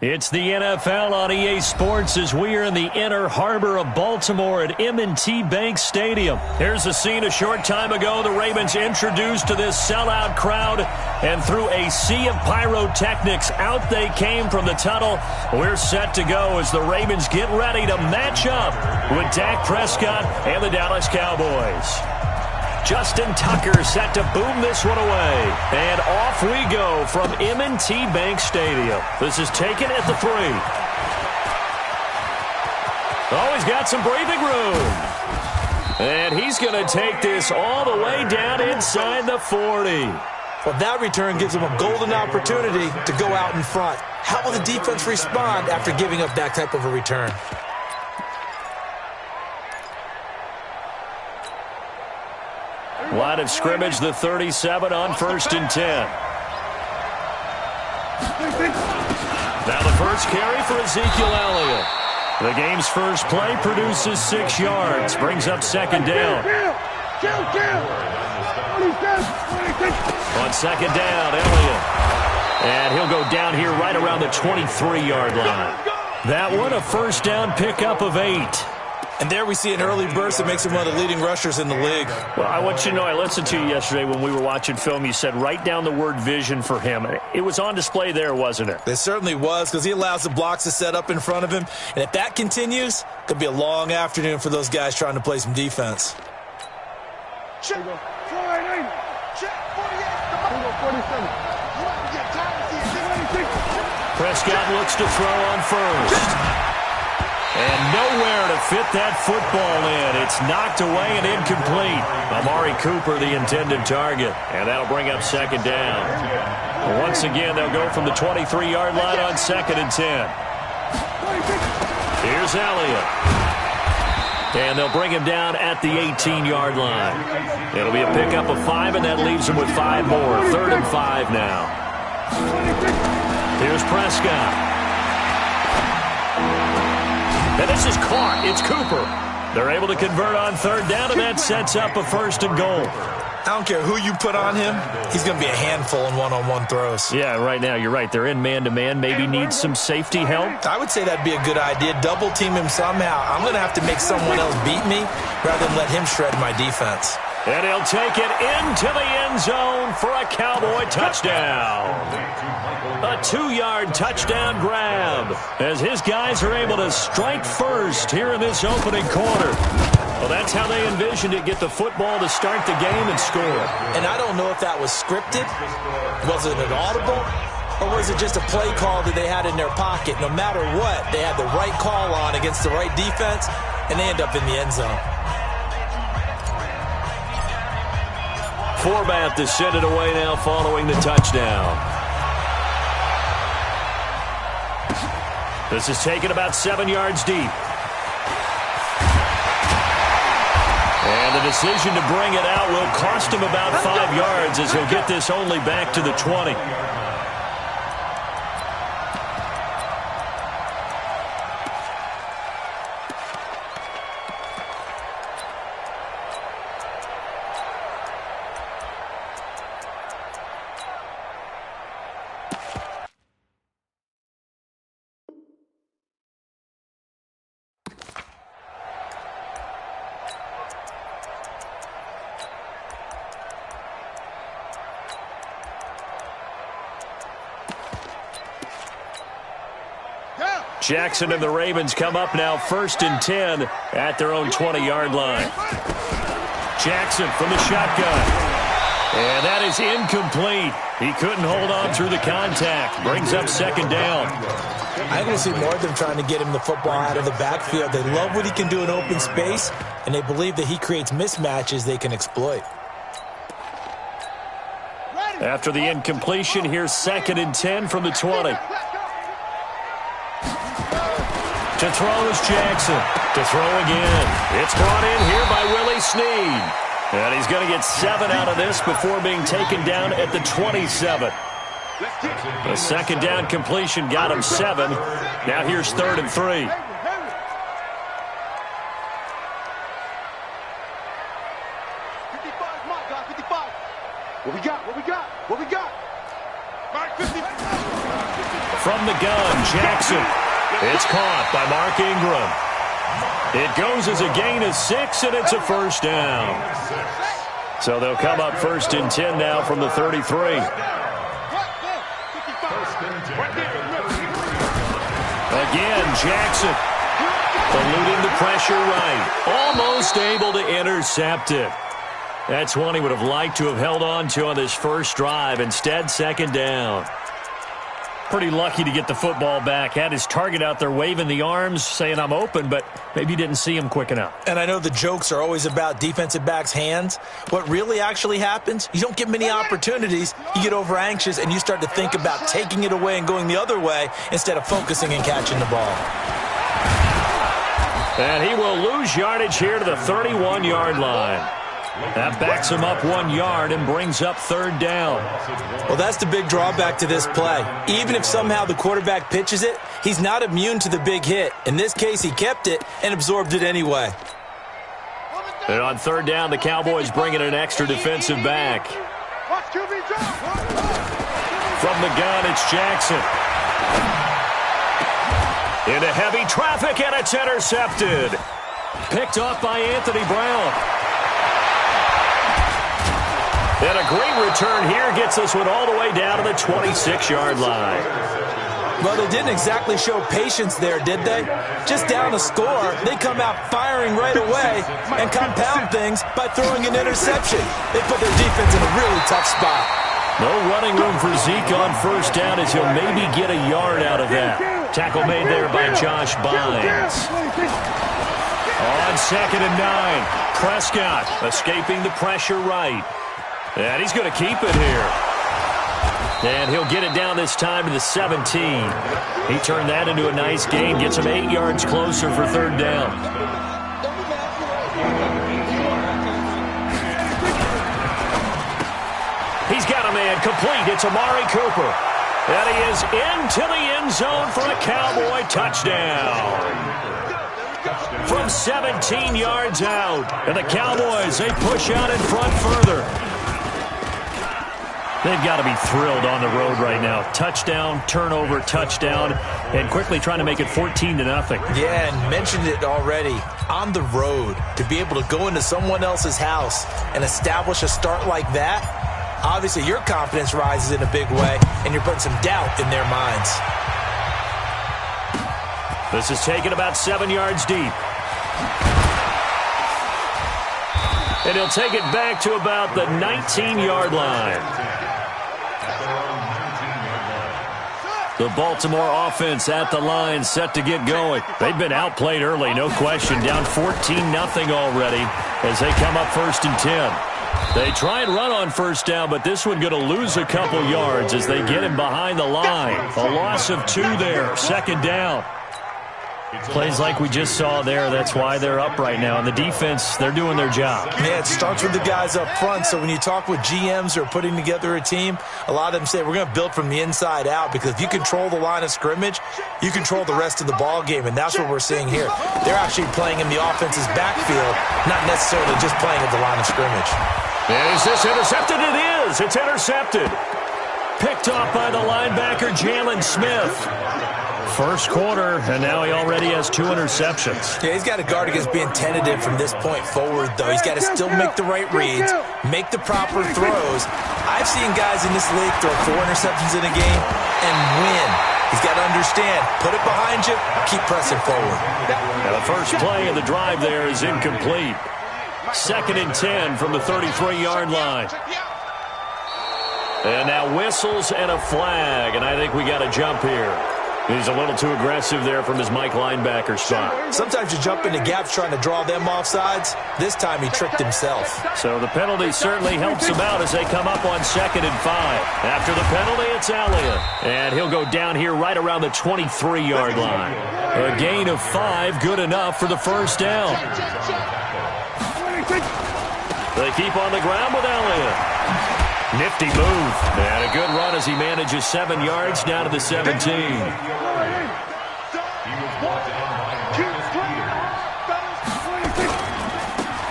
It's the NFL on EA Sports as we are in the inner harbor of Baltimore at M&T Bank Stadium. Here's a scene a short time ago. The Ravens introduced to this sellout crowd, and through a sea of pyrotechnics, out they came from the tunnel. We're set to go as the Ravens get ready to match up with Dak Prescott and the Dallas Cowboys. Justin Tucker set to boom this one away. And off we go from M&T Bank Stadium. This is taken at the 3. Oh, he's got some breathing room. And he's going to take this all the way down inside the 40. Well, that return gives them a golden opportunity to go out in front. How will the defense respond after giving up that type of a return? Line of scrimmage, the 37 on 1st and 10. Now the first carry for Ezekiel Elliott. The game's first play produces 6 yards, brings up 2nd down. On 2nd down, Elliott. And he'll go down here right around the 23-yard line. That one, a 1st down pickup of 8. And there we see an early burst that makes him one of the leading rushers in the league. Well, I want you to know, I listened to you yesterday when we were watching film. You said write down the word vision for him. It was on display there, wasn't it? It certainly was, because he allows the blocks to set up in front of him. And if that continues, it could be a long afternoon for those guys trying to play some defense. Check. Check. 47. Prescott looks to throw on first. And nowhere to fit that football in. It's knocked away and incomplete. Amari Cooper, the intended target. And that'll bring up 2nd down. Once again, they'll go from the 23-yard line on 2nd and 10. Here's Elliott. And they'll bring him down at the 18-yard line. It'll be a pickup of 5, and that leaves him with 5 more. 3rd and 5 now. Here's Prescott. And this is caught. It's Cooper. They're able to convert on 3rd down, and that sets up a 1st and goal. I don't care who you put on him. He's going to be a handful in one-on-one throws. Yeah, right now, you're right. They're in man-to-man. Maybe need some safety help. I would say that'd be a good idea. Double team him somehow. I'm going to have to make someone else beat me rather than let him shred my defense. And he'll take it into the end zone for a Cowboy touchdown. A 2-yard touchdown grab as his guys are able to strike first here in this opening quarter. Well, that's how they envisioned it, get the football to start the game and score. And I don't know if that was scripted. Was it an audible? Or was it just a play call that they had in their pocket? No matter what, they had the right call on against the right defense, and they end up in the end zone. Forbath to send it away now following the touchdown. This is taken about 7 yards deep. And the decision to bring it out will cost him about 5 yards as he'll get this only back to the 20. Jackson and the Ravens come up now 1st and 10 at their own 20-yard line. Jackson from the shotgun. And that is incomplete. He couldn't hold on through the contact. Brings up 2nd down. I'm going to see more of them trying to get him the football out of the backfield. They love what he can do in open space, and they believe that he creates mismatches they can exploit. After the incompletion, here's 2nd and 10 from the 20. To throw is Jackson. To throw again. It's brought in here by Willie Snead. And he's going to get 7 out of this before being taken down at the 27. The 2nd down completion got him 7. Now here's 3rd and 3. 55, my God, 55. What we got? What we got? What we got? Mark 50. From the gun, Jackson. It's caught by Mark Ingram. It goes as a gain of 6, and it's a 1st down. So they'll come up 1st and 10 now from the 33. Again, Jackson eluding the pressure right. Almost able to intercept it. That's one he would have liked to have held on to on this first drive. Instead, 2nd down. pretty lucky to get the football back. Had his target out there waving the arms, saying I'm open, but maybe didn't see him quick enough. And I know the jokes are always about defensive backs' hands. What really actually happens, you don't get many opportunities, you get over anxious, and you start to think about taking it away and going the other way instead of focusing and catching the ball. And he will lose yardage here to the 31-yard line. That backs him up 1 yard and brings up third down. Well, that's the big drawback to this play. Even if somehow the quarterback pitches it, he's not immune to the big hit. In this case, he kept it and absorbed it anyway. And on third down, the Cowboys bring in an extra defensive back. From the gun, it's Jackson. Into heavy traffic, and it's intercepted. Picked off by Anthony Brown. And a great return here gets this one all the way down to the 26-yard line. Well, they didn't exactly show patience there, did they? Just down a score, they come out firing right away and compound things by throwing an interception. They put their defense in a really tough spot. No running room for Zeke on first down as he'll maybe get a yard out of that. Tackle made there by Josh Bynes. On 2nd and 9, Prescott escaping the pressure right. And he's going to keep it here. And he'll get it down this time to the 17. He turned that into a nice gain, gets him 8 yards closer for third down. He's got a man complete. It's Amari Cooper. And he is into the end zone for a Cowboy touchdown. From 17 yards out. And the Cowboys, they push out in front further. They've got to be thrilled on the road right now. Touchdown, turnover, touchdown, and quickly trying to make it 14-0. Yeah, and mentioned it already. On the road, to be able to go into someone else's house and establish a start like that, obviously your confidence rises in a big way, and you're putting some doubt in their minds. This is taken about 7 yards deep. And he'll take it back to about the 19-yard line. The Baltimore offense at the line, set to get going. They've been outplayed early, no question. Down 14-0 already as they come up 1st and 10. They try and run on first down, but this one going to lose a couple yards as they get him behind the line. A loss of 2 there, 2nd down. Plays like we just saw there. That's why they're up right now. And the defense, they're doing their job. Yeah, it starts with the guys up front. So when you talk with GMs who are putting together a team, a lot of them say we're going to build from the inside out, because if you control the line of scrimmage, you control the rest of the ball game. And that's what we're seeing here. They're actually playing in the offense's backfield, not necessarily just playing at the line of scrimmage. And is this intercepted? It is. It's intercepted. Picked off by the linebacker, Jalen Smith. First quarter, and now he already has 2 interceptions. Yeah, he's got to guard against being tentative from this point forward, though. He's got to still make the right reads, make the proper throws. I've seen guys in this league throw 4 interceptions in a game and win. He's got to understand, put it behind you, keep pressing forward. Now the first play of the drive there is incomplete. 2nd and 10 from the 33-yard line. And now whistles and a flag, and I think we got a jump here. He's a little too aggressive there from his Mike linebacker spot. Sometimes you jump into gaps trying to draw them off sides. This time he tricked himself. So the penalty certainly helps him out as they come up on 2nd and 5. After the penalty, it's Elliott. And he'll go down here right around the 23-yard line. A gain of 5, good enough for the first down. They keep on the ground with Elliott. Nifty move. And a good run as he manages 7 yards down to the 17.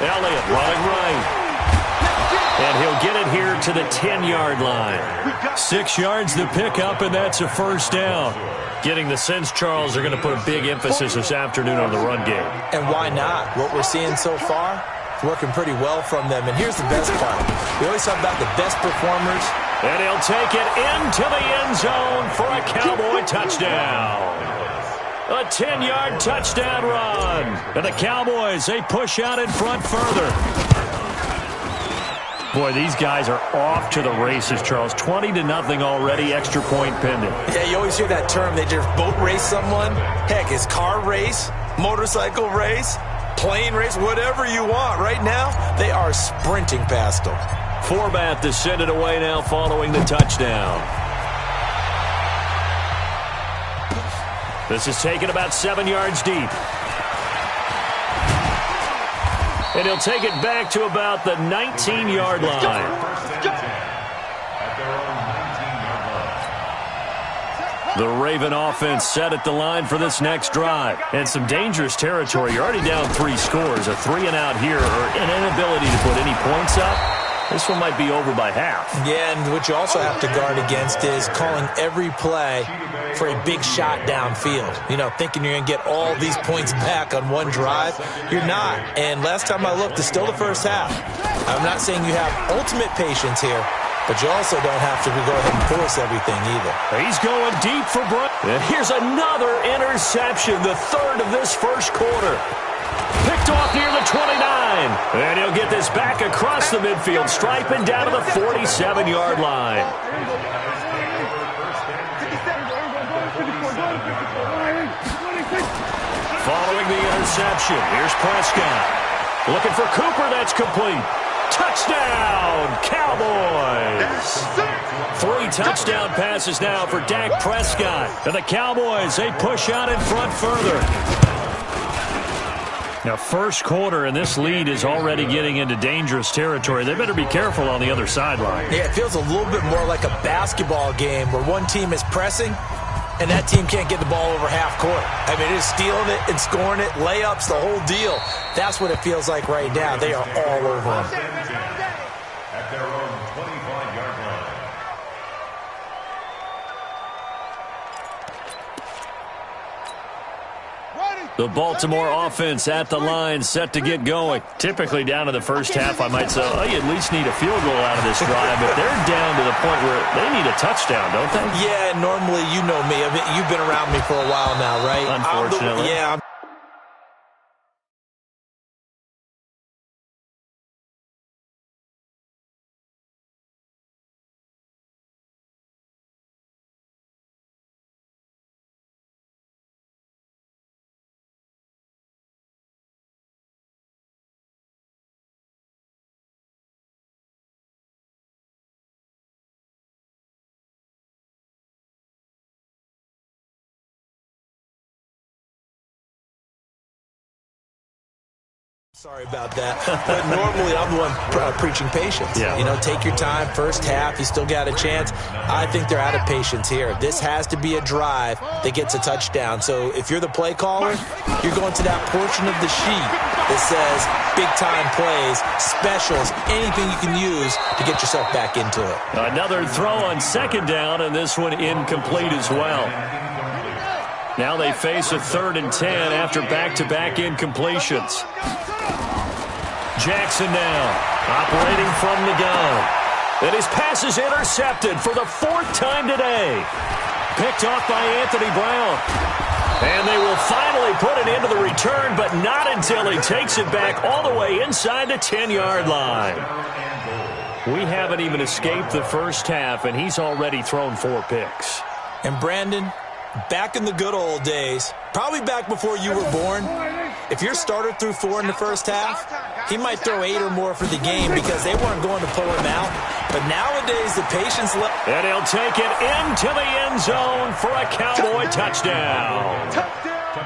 Elliott running right. And he'll get it here to the 10-yard line. 6 yards to pick up, and that's a first down. Getting the sense, Charles, they're going to put a big emphasis this afternoon on the run game. And why not? What we're seeing so far, working pretty well from them. And here's the best part. We always talk about the best performers. And he'll take it into the end zone for a Cowboy touchdown. A 10-yard touchdown run. And the Cowboys, they push out in front further. Boy, these guys are off to the races, Charles. 20-0 already, extra point pending. Yeah, you always hear that term. They just boat race someone. Heck, it's car race, motorcycle race, plane race, whatever you want. Right now, they are sprinting past them. Forbath to send it away now following the touchdown. This is taken about 7 yards deep. And he'll take it back to about the 19-yard line. The Raven offense set at the line for this next drive. And some dangerous territory. You're already down 3 scores. A 3-and-out here or an inability to put any points up. This one might be over by half. Yeah, and what you also have to guard against is calling every play for a big shot downfield. You know, thinking you're going to get all these points back on one drive. You're not. And last time I looked, it's still the first half. I'm not saying you have ultimate patience here, but you also don't have to go ahead and force everything either. He's going deep for Bryant. And here's another interception, the third of this first quarter. Picked off near the 29. And he'll get this back across the midfield stripe and down to the 47-yard line. Following the interception, here's Prescott. Looking for Cooper, that's complete. Touchdown, Cowboys! 3 touchdown passes now for Dak Prescott. And the Cowboys, they push out in front further. Now, first quarter, and this lead is already getting into dangerous territory. They better be careful on the other sideline. Yeah, it feels a little bit more like a basketball game where one team is pressing and that team can't get the ball over half court. I mean, it's stealing it and scoring it, layups, the whole deal. That's what it feels like right now. They are all over them. At their own 25-yard line. The Baltimore offense at the line, set to get going. Typically down to the first half, I might say, oh, you at least need a field goal out of this drive, but they're down to the point where they need a touchdown, don't they? Yeah, normally, you know me. I mean, you've been around me for a while now, right? Unfortunately. Yeah, sorry about that. But normally I'm the one preaching patience. Yeah. You know, take your time. First half, you still got a chance. I think they're out of patience here. This has to be a drive that gets a touchdown. So if you're the play caller, you're going to that portion of the sheet that says big-time plays, specials, anything you can use to get yourself back into it. Another throw on second down, and this one incomplete as well. Now they face a 3rd and 10 after back-to-back incompletions. Jackson now, operating from the gun. And his pass is intercepted for the 4th time today. Picked off by Anthony Brown. And they will finally put it into the return, but not until he takes it back all the way inside the 10-yard line. We haven't even escaped the first half, and he's already thrown 4 picks. And Brandon, back in the good old days, probably back before you were born, if your starter threw 4 in the first half, he might throw 8 or more for the game because they weren't going to pull him out. But nowadays, the patience level... And he'll take it into the end zone for a Cowboy touchdown.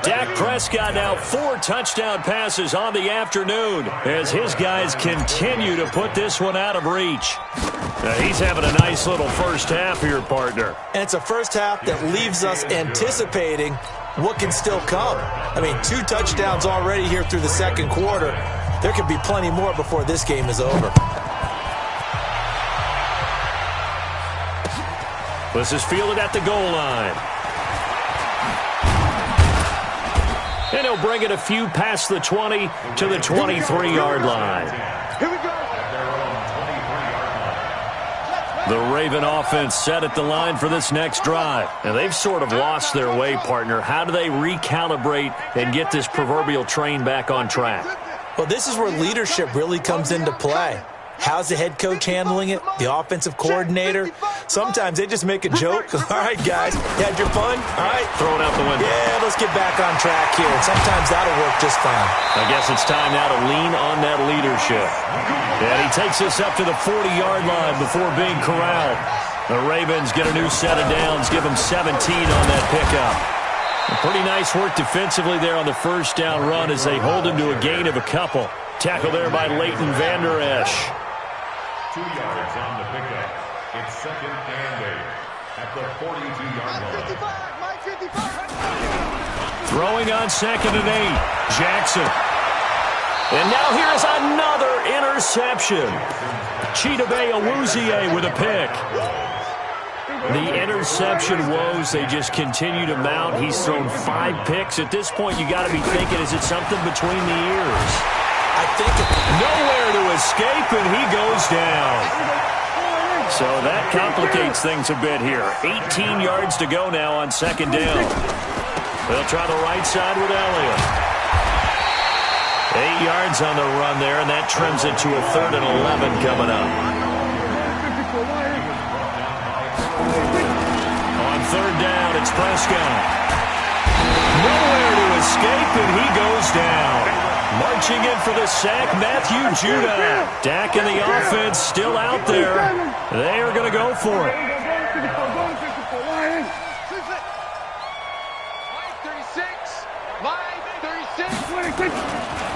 Dak Prescott now 4 touchdown passes on the afternoon as his guys continue to put this one out of reach. Now he's having a nice little first half here, partner. And it's a first half that leaves us anticipating what can still come. I mean, 2 touchdowns already here through the second quarter. There could be plenty more before this game is over. This is fielded at the goal line. And he'll bring it a few past the 20 to the 23-yard line. Here we go. The Raven offense set at the line for this next drive. And they've sort of lost their way, partner. How do they recalibrate and get this proverbial train back on track? Well, this is where leadership really comes into play. How's the head coach handling it? The offensive coordinator? Sometimes they just make a joke. All right, guys, you had your fun? All right. Throw it out the window. Yeah, let's get back on track here. Sometimes that'll work just fine. I guess it's time now to lean on that leadership. And he takes us up to the 40-yard line before being corralled. The Ravens get a new set of downs, give them 17 on that pickup. Pretty nice work defensively there on the first down run as they hold him to a gain of a couple. Tackle there by Leighton Vander Esch. 2 yards on the pickup. It's 2nd and 8 at the 42-yard line. Throwing on 2nd and 8. Jackson. And now here's another interception. Chidobe Awuzie with a pick. The interception woes, they just continue to mount. He's thrown 5 picks. At this point, you got to be thinking, is it something between the ears? I think nowhere to escape, and he goes down. So that complicates things a bit here. 18 yards to go now on 2nd down. They'll try the right side with Elliott. 8 yards on the run there, and that trims it to a 3rd and 11 coming up. On 3rd down, it's Prescott. Nowhere to escape, and he goes down. Marching in for the sack, Matthew Judah. Dak and the offense still out there. They are going to go for it.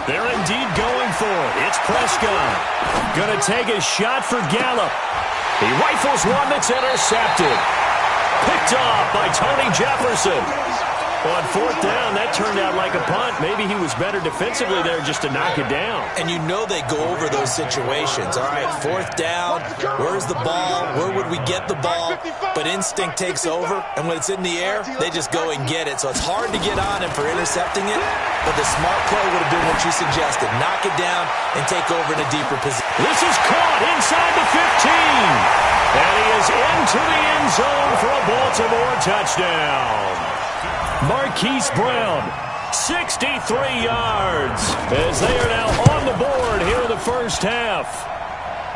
They're indeed going for it. It's Prescott. Going to take a shot for Gallup. He rifles one that's intercepted. Picked off by Tony Jefferson. On 4th down, that turned out like a punt. Maybe he was better defensively there just to knock it down. And you know they go over those situations. All right, 4th down, where's the ball? Where would we get the ball? But instinct takes over, and when it's in the air, they just go and get it. So it's hard to get on him for intercepting it, but the smart play would have been what you suggested. Knock it down and take over in a deeper position. This is caught inside the 15. And he is into the end zone for a Baltimore touchdown. Marquise Brown, 63 yards, as they are now on the board here in the first half.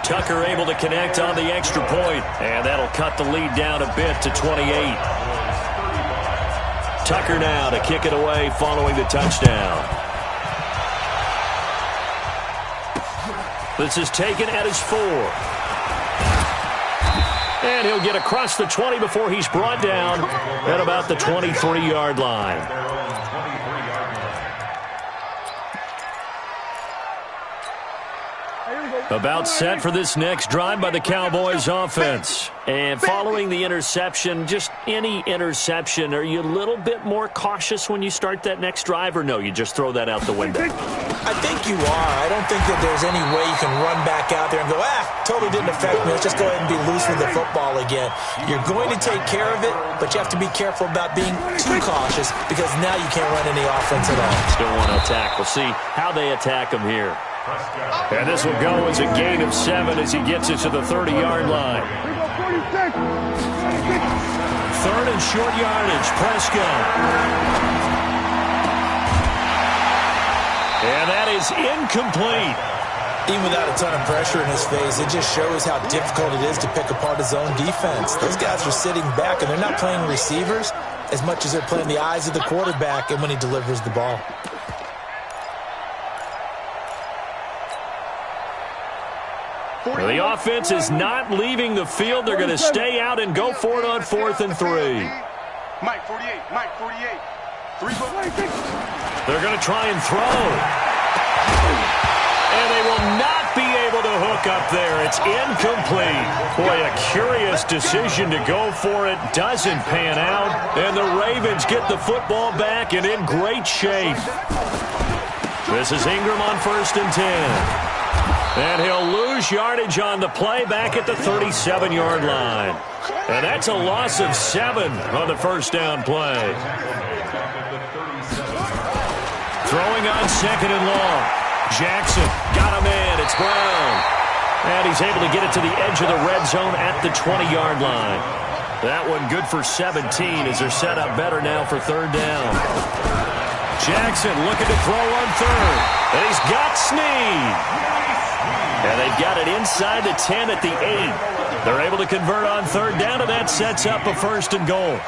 Tucker able to connect on the extra point, and that'll cut the lead down a bit to 28. Tucker now to kick it away following the touchdown. This is taken at his 4. And he'll get across the 20 before he's brought down at about the 23-yard line. About set for this next drive by the Cowboys offense. And following the interception, just any interception, are you a little bit more cautious when you start that next drive, or no, you just throw that out the window? I think you are. I don't think that there's any way you can run back out there and go, totally didn't affect me. Let's just go ahead and be loose with the football again. You're going to take care of it, but you have to be careful about being too cautious because now you can't run any offense at all. Still want to attack. We'll see how they attack him here. And this will go as a gain of 7 as he gets it to the 30-yard line. 3rd and short yardage, Prescott. And that is incomplete. Even without a ton of pressure in his face, it just shows how difficult it is to pick apart his own defense. Those guys are sitting back, and they're not playing receivers as much as they're playing the eyes of the quarterback and when he delivers the ball. The offense is not leaving the field. They're going to stay out and go for it on 4th and 3. Mike 48, Mike 48. 3 foot. They're going to try and throw. And they will not be able to hook up there. It's incomplete. Boy, a curious decision to go for it. Doesn't pan out. And the Ravens get the football back and in great shape. This is Ingram on 1st and 10. And he'll lose yardage on the play back at the 37-yard line. And that's a loss of 7 on the first down play. Throwing on 2nd and long. Jackson got him in. It's Brown. And he's able to get it to the edge of the red zone at the 20-yard line. That one good for 17 as they're set up better now for 3rd down. Jackson looking to throw on 3rd. And he's got Snead. And they've got it inside the 10 at the 8. They're able to convert on third down, and that sets up a first and goal.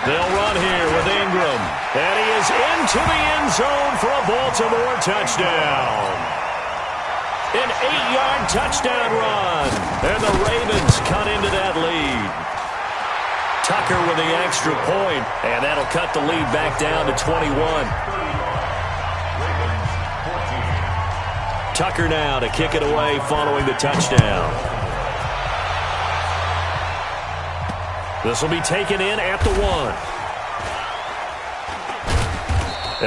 They'll run here with Ingram. And he is into the end zone for a Baltimore touchdown. An 8-yard touchdown run. And the Ravens cut into that lead. Tucker with the extra point. And that'll cut the lead back down to 21. Tucker now to kick it away following the touchdown. This will be taken in at the 1.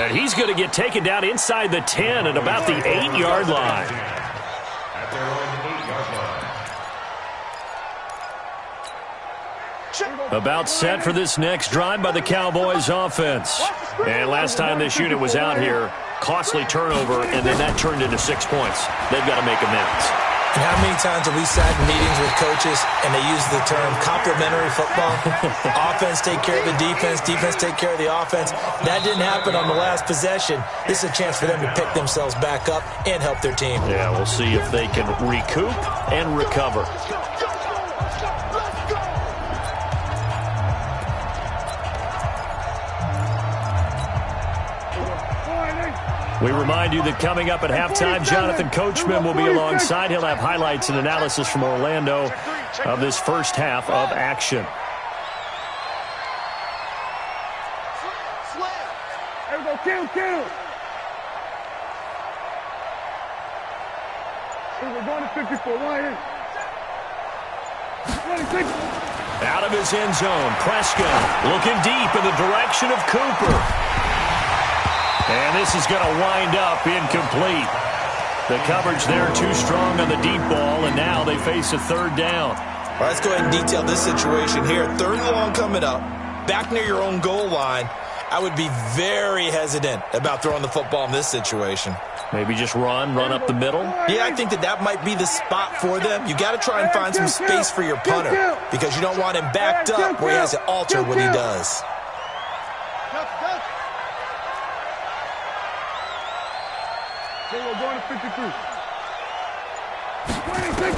And he's going to get taken down inside the 10 at about the 8-yard line. At their own 8-yard line. About set for this next drive by the Cowboys offense. And last time this unit was out here, costly turnover, and then that turned into 6 points. They've got to make amends. And how many times have we sat in meetings with coaches and they use the term complementary football? Offense take care of the defense, defense take care of the offense. That didn't happen on the last possession. This is a chance for them to pick themselves back up and help their team. Yeah, we'll see if they can recoup and recover. We remind you that coming up at halftime, Jonathan Coachman will be alongside. He'll have highlights and analysis from Orlando of this first half of action. There we go, kill. We're going to 54, right here. 26. Out of his end zone, Prescott looking deep in the direction of Cooper. And this is going to wind up incomplete. The coverage there too strong on the deep ball, and now they face a third down. All right, let's go ahead and detail this situation here. Third and long coming up, back near your own goal line. I would be very hesitant about throwing the football in this situation. Maybe just run up the middle? Yeah, I think that might be the spot for them. You got to try and find some space for your punter because you don't want him backed up where he has to alter what he does. We're going to 53. 26.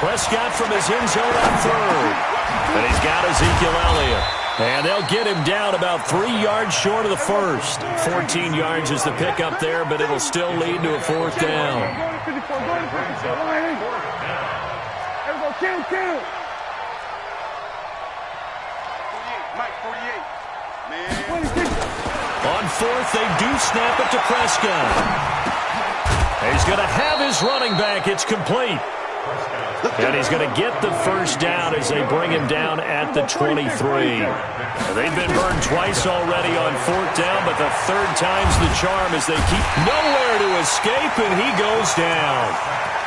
Prescott from his end zone on third. And he's got Ezekiel Elliott. And they'll get him down about 3 yards short of the first. 14 yards is the pickup there, but it'll still lead to a fourth down. There we go, kill. Mike, 48. Man. 26. On fourth, they do snap it to Prescott. He's going to have his running back. It's complete. And he's going to get the first down as they bring him down at the 23. They've been burned twice already on fourth down, but the third time's the charm as they keep nowhere to escape, and he goes down.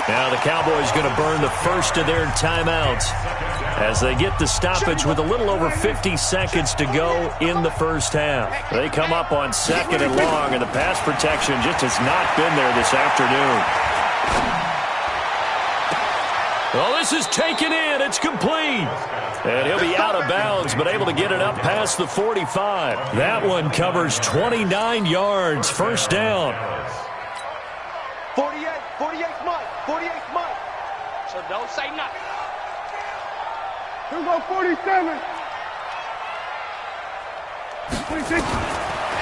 Now the Cowboys going to burn the first of their timeouts as they get the stoppage with a little over 50 seconds to go in the first half. They come up on second and long, and the pass protection just has not been there this afternoon. Well, this is taken in. It's complete. And he'll be out of bounds, but able to get it up past the 45. That one covers 29 yards. First down. 48's Mike. 48's Mike. So don't say nothing. Here we go, 47. 26.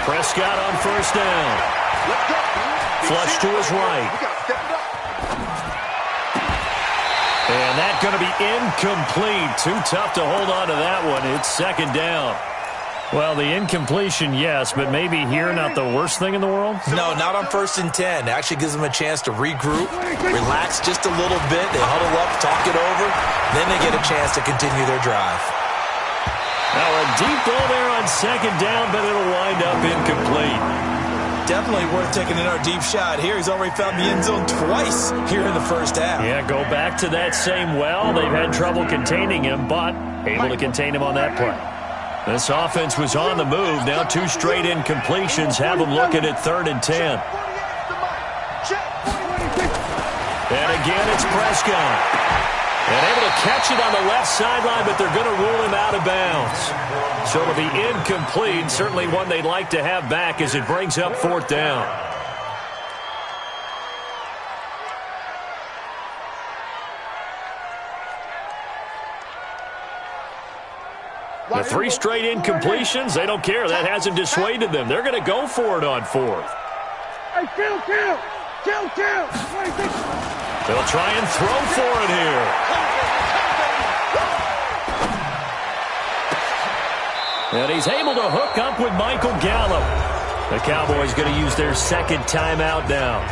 Prescott on first down. Flush to his right. And that's going to be incomplete. Too tough to hold on to that one. It's second down. Well, the incompletion, yes, but maybe here not the worst thing in the world? No, not on 1st and 10. It actually gives them a chance to regroup, relax just a little bit. They huddle up, talk it over. Then they get a chance to continue their drive. Now a deep ball there on second down, but it'll wind up incomplete. Definitely worth taking in our deep shot here. He's already found the end zone twice here in the first half. Yeah, go back to that same well. They've had trouble containing him, but able to contain him on that play. This offense was on the move. Now 2 straight incompletions have them looking at 3rd and 10. And again, it's Prescott. And able to catch it on the left sideline, but they're going to rule him out of bounds. So it'll be incomplete. Certainly one they'd like to have back as it brings up 4th down. The 3 straight incompletions, they don't care. That hasn't dissuaded them. They're going to go for it on 4th. Hey, kill. They'll try and throw for it here. And he's able to hook up with Michael Gallup. The Cowboys going to use their second timeout now,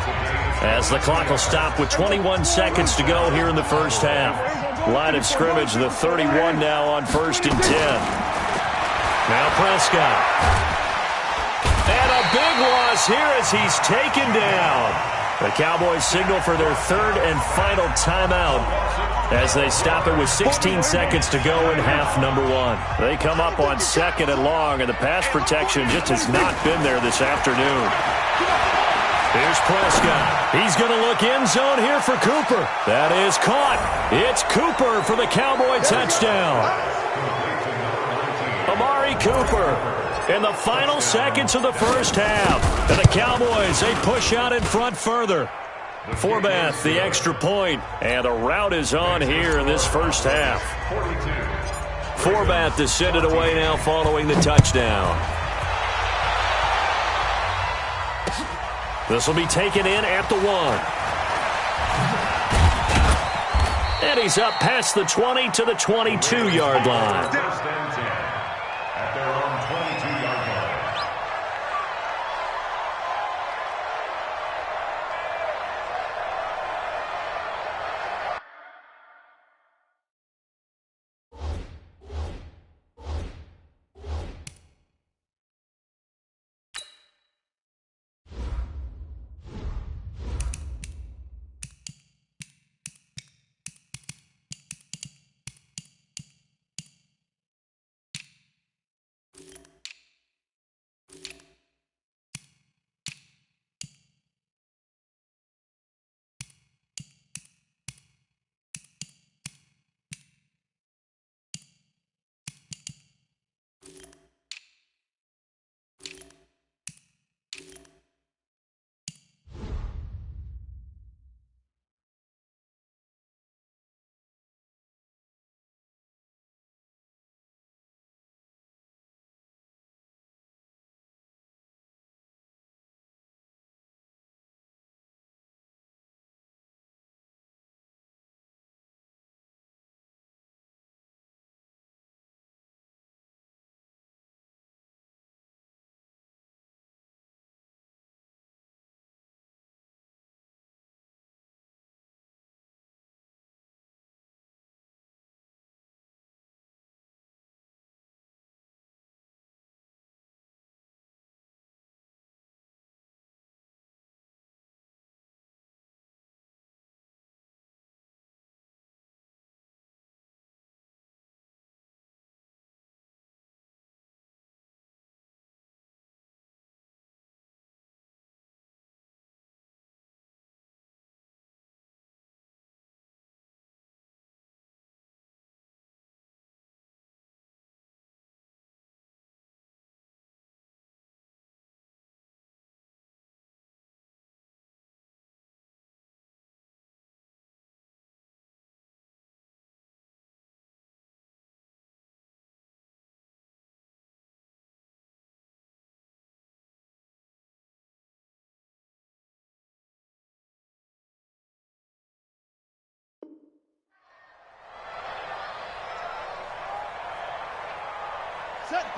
as the clock will stop with 21 seconds to go here in the first half. Line of scrimmage, the 31 now on 1st and 10. Now Prescott. And a big loss here as he's taken down. The Cowboys signal for their 3rd and final timeout as they stop it with 16 seconds to go in half number 1. They come up on 2nd and long, and the pass protection just has not been there this afternoon. Here's Prescott. He's going to look end zone here for Cooper. That is caught. It's Cooper for the Cowboy touchdown. Amari Cooper in the final seconds of the first half. And the Cowboys, they push out in front further. Forbath, the extra point, and the route is on here in this first half. Forbath to send it away now following the touchdown. This will be taken in at the 1. And he's up past the 20 to the 22-yard line. First and 10 at their own 22-yard line.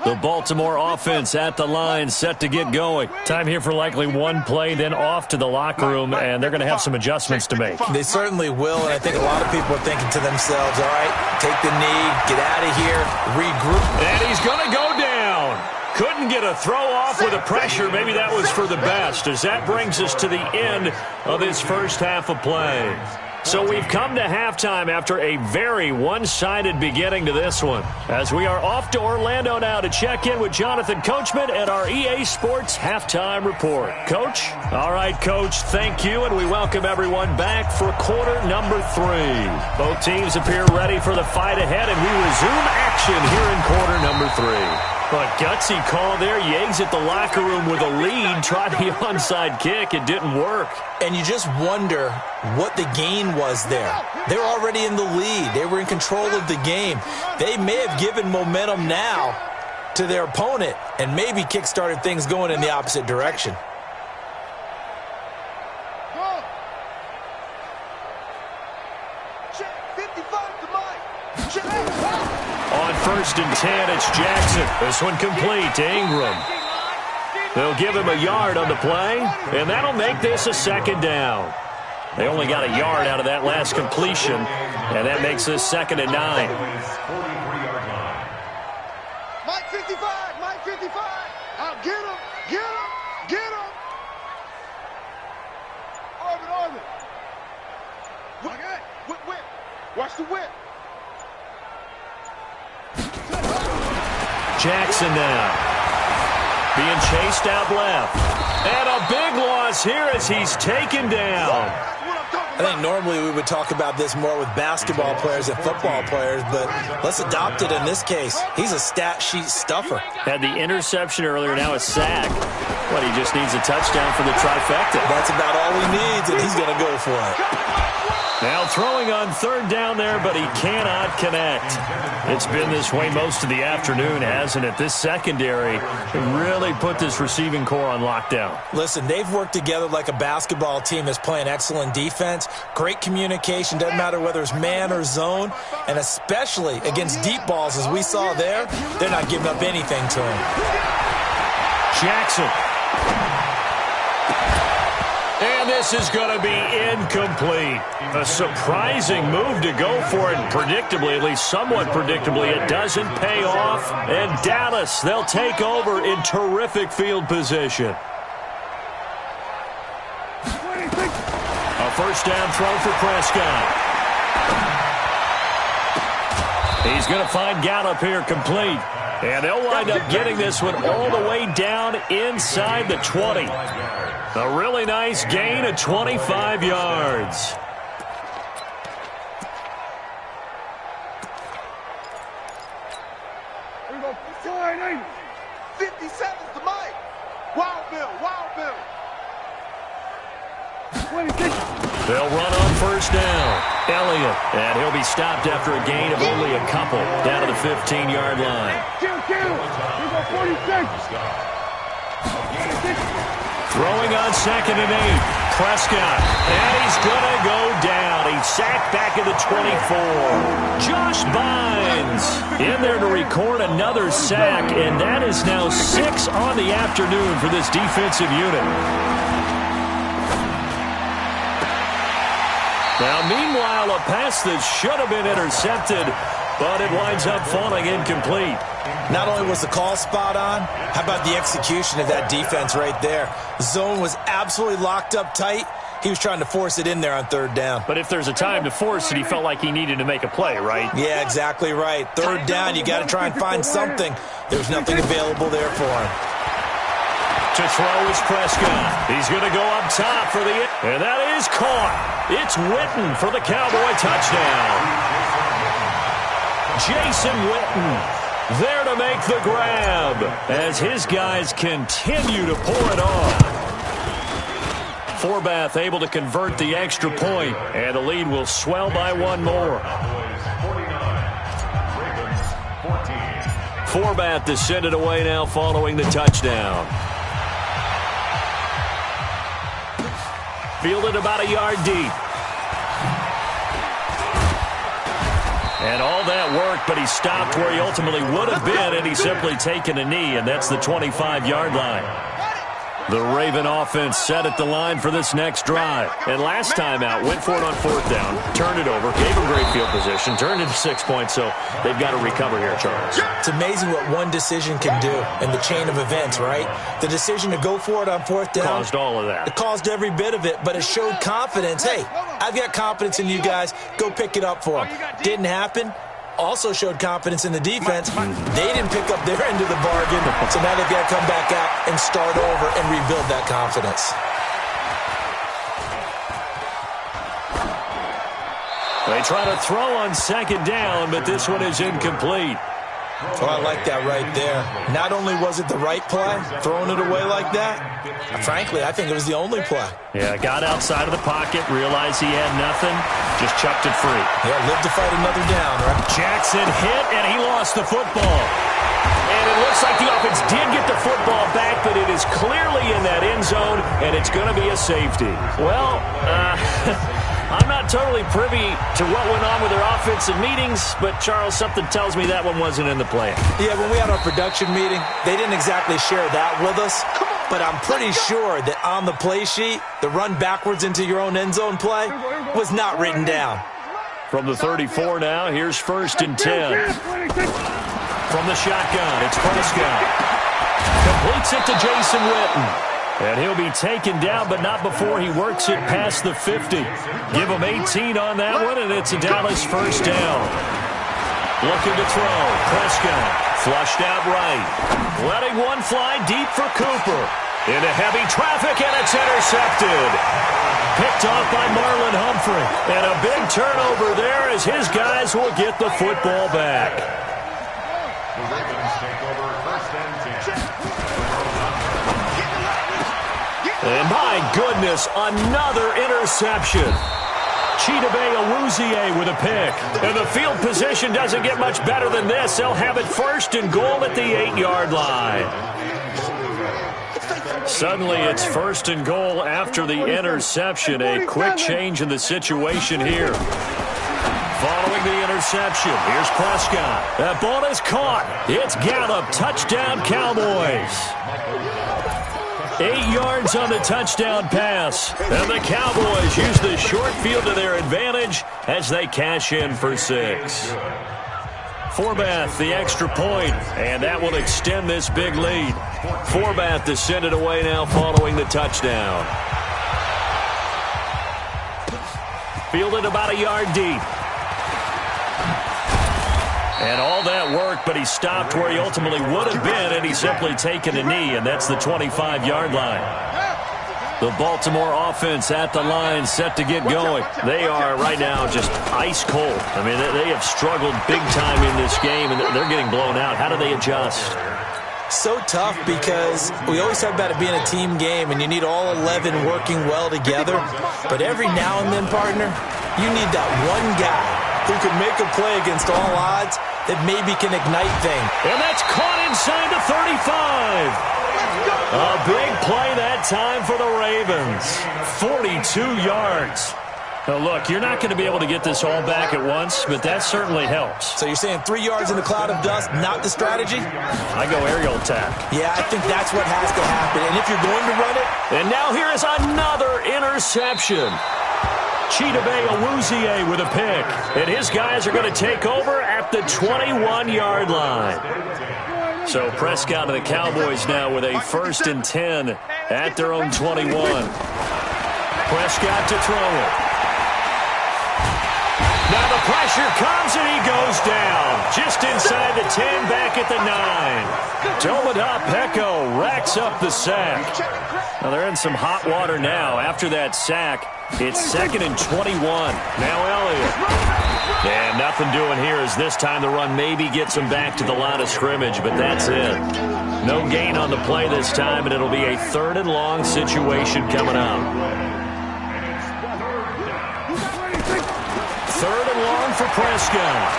The Baltimore offense at the line, set to get going. Time here for likely one play, then off to the locker room, and they're going to have some adjustments to make. They certainly will, and I think a lot of people are thinking to themselves, all right, take the knee, get out of here, regroup. And he's going to go down. Couldn't get a throw off with the pressure. Maybe that was for the best, as that brings us to the end of this first half of play. So we've come to halftime after a very one-sided beginning to this one, as we are off to Orlando now to check in with Jonathan Coachman at our EA Sports Halftime Report. Coach? All right, Coach, thank you, and we welcome everyone back for quarter number 3. Both teams appear ready for the fight ahead, and we resume action here in quarter number 3. A gutsy call there. You exit the locker room with a lead. Tried the onside kick. It didn't work. And you just wonder what the gain was there. They were already in the lead. They were in control of the game. They may have given momentum now to their opponent and maybe kick-started things going in the opposite direction. On 1st and 10, it's Jackson. This one complete to Ingram. They'll give him a yard on the play, and that'll make this a 2nd down. They only got a yard out of that last completion, and that makes this 2nd and 9. Mike 55, Mike 55. I'll get him, get him, get him. Orbit. Whip. Watch the whip. Jackson now. Being chased out left. And a big loss here as he's taken down. I think normally we would talk about this more with basketball players and football players, but let's adopt it in this case. He's a stat sheet stuffer. Had the interception earlier, now a sack. But he just needs a touchdown for the trifecta. That's about all he needs, and he's going to go for it. Now throwing on 3rd down there, but he cannot connect. It's been this way most of the afternoon, hasn't it? This secondary really put this receiving core on lockdown. Listen, they've worked together like a basketball team that's playing excellent defense. Great communication, doesn't matter whether it's man or zone, and especially against deep balls as we saw there, they're not giving up anything to him. Jackson. And this is going to be incomplete. A surprising move to go for it. Predictably, at least somewhat predictably, it doesn't pay off. And Dallas, they'll take over in terrific field position. A 1st down throw for Prescott. He's going to find Gallup here complete. And they'll wind up getting this one all the way down inside the 20. A really nice gain of 25 yards. Here we go. 57 to Mike. Wild Bill. 26. They'll run on 1st down. Elliott. And he'll be stopped after a gain of only a couple down to the 15-yard line. Here we go. 46. Throwing on 2nd and 8. Prescott. And he's going to go down. He's sacked back at the 24. Josh Bynes in there to record another sack, and that is now 6 on the afternoon for this defensive unit. Now, meanwhile, a pass that should have been intercepted, but it winds up falling incomplete. Not only was the call spot on, how about the execution of that defense right there? Zone was absolutely locked up tight. He was trying to force it in there on 3rd down. But if there's a time to force it, he felt like he needed to make a play, right? Yeah, exactly right. 3rd down, you got to try and find something. There was nothing available there for him. To throw is Prescott. He's going to go up top for the... And that is caught. It's Witten for the Cowboy touchdown. Jason Witten there to make the grab as his guys continue to pour it on. Forbath able to convert the extra point, and the lead will swell by 1 more. Forbath to send it away now following the touchdown. Fielded about a yard deep. And all that worked, but he stopped where he ultimately would have been, and he's simply taken a knee, and that's the 25-yard line. The Raven offense set at the line for this next drive. And last time out, went for it on 4th down, turned it over, gave him great field position, turned it to 6 points, so they've got to recover here, Charles. It's amazing what one decision can do in the chain of events, right? The decision to go for it on 4th down. Caused all of that. It caused every bit of it, but it showed confidence. Hey, I've got confidence in you guys. Go pick it up for them. Didn't happen. Also showed confidence in the defense. They didn't pick up their end of the bargain, so now they've got to come back out and start over and rebuild that confidence. They try to throw on 2nd down, but this one is incomplete. Oh, I like that right there. Not only was it the right play, throwing it away like that, frankly, I think it was the only play. Yeah, got outside of the pocket, realized he had nothing, just chucked it free. Yeah, lived to fight another down, right? Jackson hit, and he lost the football. And it looks like the offense did get the football back, but it is clearly in that end zone, and it's going to be a safety. Well, I'm not totally privy to what went on with their offensive meetings, but, Charles, something tells me that one wasn't in the plan. Yeah, when we had our production meeting, they didn't exactly share that with us, but I'm pretty sure that on the play sheet, the run backwards into your own end zone play was not written down. From the 34 now, here's 1st and 10. From the shotgun, it's Prescott. Completes it to Jason Witten. And he'll be taken down, but not before he works it past the 50. Give him 18 on that one, and it's a Dallas 1st down. Looking to throw. Prescott flushed out right. Letting one fly deep for Cooper. Into heavy traffic, and it's intercepted. Picked off by Marlon Humphrey. And a big turnover there as his guys will get the football back. The Ravens take over 1st and 10. And my goodness, another interception. Chidobe Awuzie with a pick. And the field position doesn't get much better than this. They'll have it 1st and goal at the 8-yard line. Suddenly it's 1st and goal after the interception. A quick change in the situation here. Following the interception, here's Prescott. That ball is caught. It's Gallup. Touchdown, Cowboys. 8 yards on the touchdown pass. And the Cowboys use the short field to their advantage as they cash in for 6. Forbath, the extra point, and that will extend this big lead. Forbath to send it away now following the touchdown. Fielded about a yard deep. And all that work, but he stopped where he ultimately would have been, and he's simply taken a knee, and that's the 25-yard line. The Baltimore offense at the line, set to get going. They are right now just ice cold. I mean, they have struggled big time in this game, and they're getting blown out. How do they adjust? So tough because we always talk about it being a team game, and you need all 11 working well together. But every now and then, partner, you need that one guy who can make a play against all odds that maybe can ignite things. And that's caught inside the 35. A big play that time for the Ravens. 42 yards. Now, look, you're not going to be able to get this all back at once, but that certainly helps. So you're saying 3 yards in the cloud of dust, not the strategy? I go aerial attack. Yeah, I think that's what has to happen. And if you're going to run it... And now here is another interception. Chidobe Awuzie with a pick. And his guys are going to take over at the 21-yard line. So Prescott and the Cowboys now with a 1st and 10 at their own 21. Prescott to throw it. Now the pressure comes and he goes down. Just inside the 10, back at the 9. Tomoda Peko racks up the sack. Now they're in some hot water now. After that sack, it's 2nd and 21. Now Elliott. And nothing doing here as this time the run maybe gets him back to the line of scrimmage, but that's it. No gain on the play this time, and it'll be a 3rd and long situation coming up. 3rd and long for Prescott.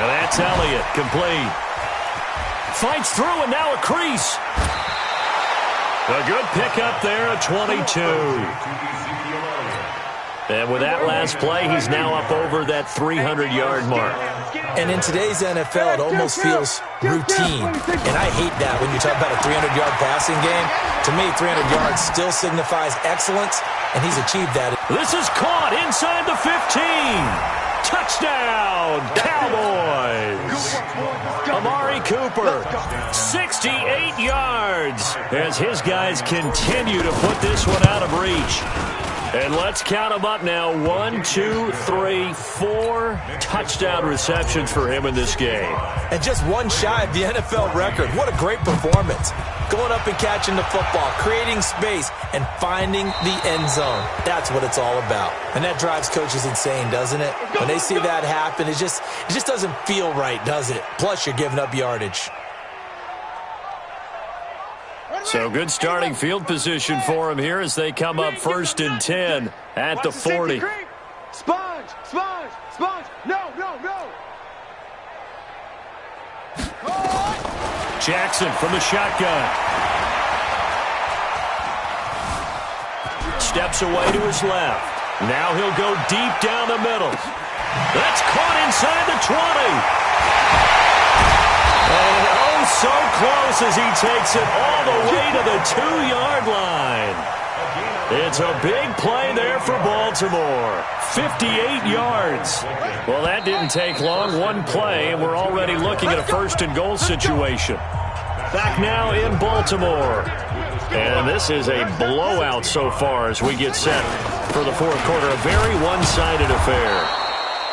And that's Elliott, complete. Fights through, and now a crease. A good pickup there at 22. And with that last play, he's now up over that 300-yard mark. And in today's NFL, it almost feels routine. And I hate that when you talk about a 300-yard passing game. To me, 300 yards still signifies excellence, and he's achieved that. This is caught inside the 15. Touchdown, Cowboys. Amari Cooper, 68 yards as his guys continue to put this one out of reach. And let's count them up now. 1, 2, 3, 4 touchdown receptions for him in this game. And just one shy of the NFL record. What a great performance. Going up and catching the football, creating space, and finding the end zone. That's what it's all about. And that drives coaches insane, doesn't it? When they see that happen, it just doesn't feel right, does it? Plus, you're giving up yardage. So good starting field position for him here as they come up 1st and 10 at the 40. Sponge, sponge, sponge. No, no, no. Jackson from the shotgun. Steps away to his left. Now he'll go deep down the middle. That's caught inside the 20. And oh, so close as he takes it all the way to the 2-yard line. It's a big play there for Baltimore. 58 yards. Well, that didn't take long. One play, and we're already looking at a 1st and goal situation. Back now in Baltimore. And this is a blowout so far as we get set for the 4th quarter. A very one-sided affair.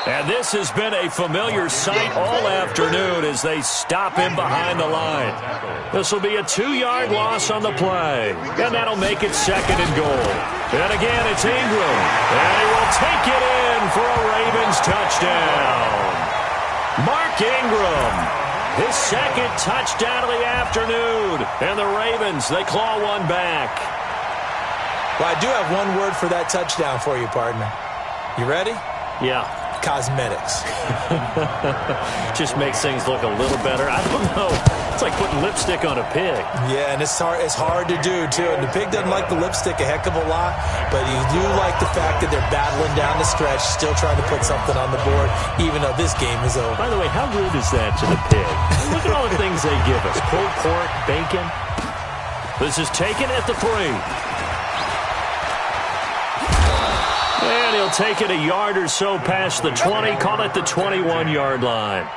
And this has been a familiar sight all afternoon as they stop him behind the line. This will be a 2-yard loss on the play. And that'll make it 2nd and goal. And again, it's Ingram. And he will take it in for a Ravens touchdown. Mark Ingram, his 2nd touchdown of the afternoon. And the Ravens, they claw one back. Well, I do have one word for that touchdown for you, partner. You ready? Yeah. Cosmetics. Just makes things look a little better. I don't know. It's like putting lipstick on a pig. Yeah, and it's hard to do, too. And the pig doesn't like the lipstick a heck of a lot, but you do like the fact that they're battling down the stretch, still trying to put something on the board, even though this game is over. By the way, how rude is that to the pig? Look at all the things they give us. Pulled pork, bacon. This is taken at the 3. And he'll take it a yard or so past the 20, call it the 21-yard line.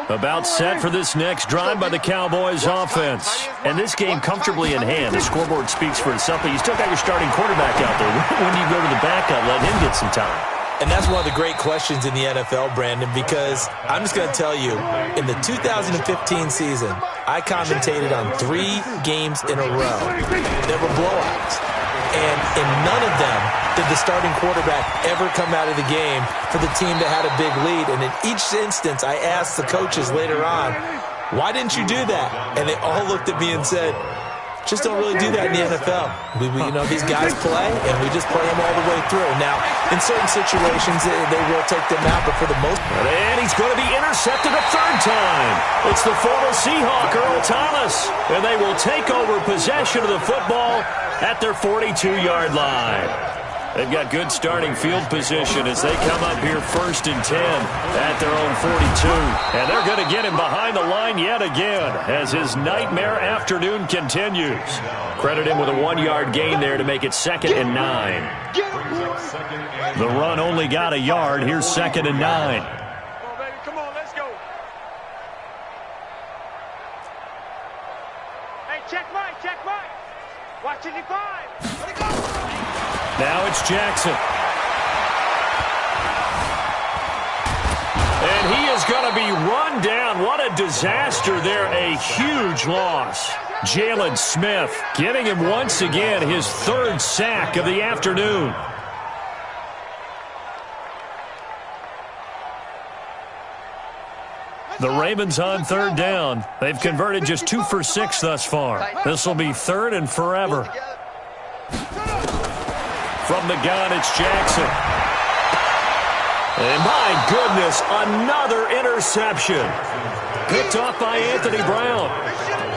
About set for this next drive by the Cowboys offense. And this game comfortably in hand. The scoreboard speaks for itself, but you still got your starting quarterback out there. When do you go to the backup, let him get some time? And that's one of the great questions in the NFL, Brandon, because I'm just going to tell you, in the 2015 season, I commentated on 3 games in a row. There were blowouts. And in none of them did the starting quarterback ever come out of the game for the team that had a big lead. And in each instance, I asked the coaches later on, why didn't you do that? And they all looked at me and said, just don't really do that in the NFL. These guys play, and we just play them all the way through. Now, in certain situations, they will take them out, but for the most part. And he's going to be intercepted a 3rd time. It's the former Seahawk, Earl Thomas. And they will take over possession of the football at their 42-yard line. They've got good starting field position as they come up here 1st and 10 at their own 42. And they're going to get him behind the line yet again as his nightmare afternoon continues. Credit him with a 1-yard gain there to make it 2nd and 9. The run only got a yard. Here's 2nd and 9. Come on, let's go. Hey, check Mike. Watch it, 5. Let it go. Now it's Jackson. And he is going to be run down. What a disaster there. A huge loss. Jalen Smith giving him once again his 3rd sack of the afternoon. The Ravens on 3rd down. They've converted just 2 for 6 thus far. This will be 3rd and forever. From the gun, it's Jackson. And my goodness, another interception. Picked off by Anthony Brown.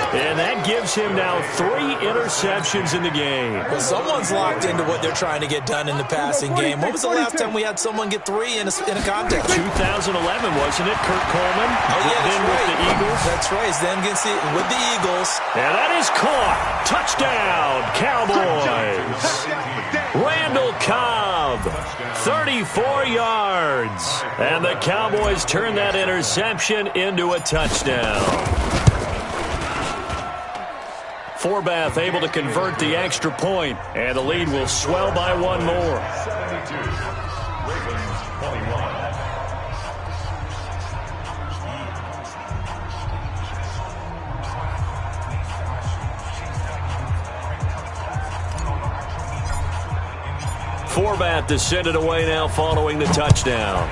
And that gives him now 3 interceptions in the game. Well, someone's locked into what they're trying to get done in the passing game. When was the last time we had someone get 3 in a contest? 2011, wasn't it? Kurt Coleman. Oh, yeah, that's right. With the Eagles. That's right. Then with the Eagles. And that is caught. Touchdown, Cowboys. Randall Cobb, 34 yards. And the Cowboys turn that interception into a touchdown. Forbath able to convert the extra point, and the lead will swell by one more. 72, Ravens 21. Forbath to send it away now following the touchdown.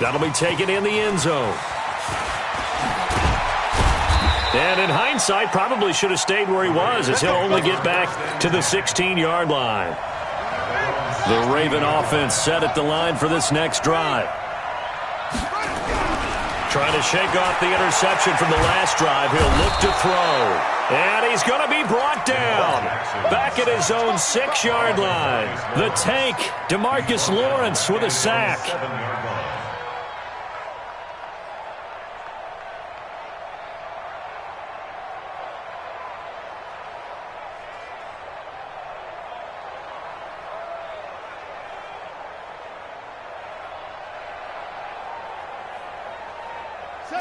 That'll be taken in the end zone. And in hindsight, probably should have stayed where he was, as he'll only get back to the 16-yard line. The Raven offense set at the line for this next drive. Trying to shake off the interception from the last drive. He'll look to throw. And he's going to be brought down. Back at his own 6-yard line. The tank, DeMarcus Lawrence with a sack.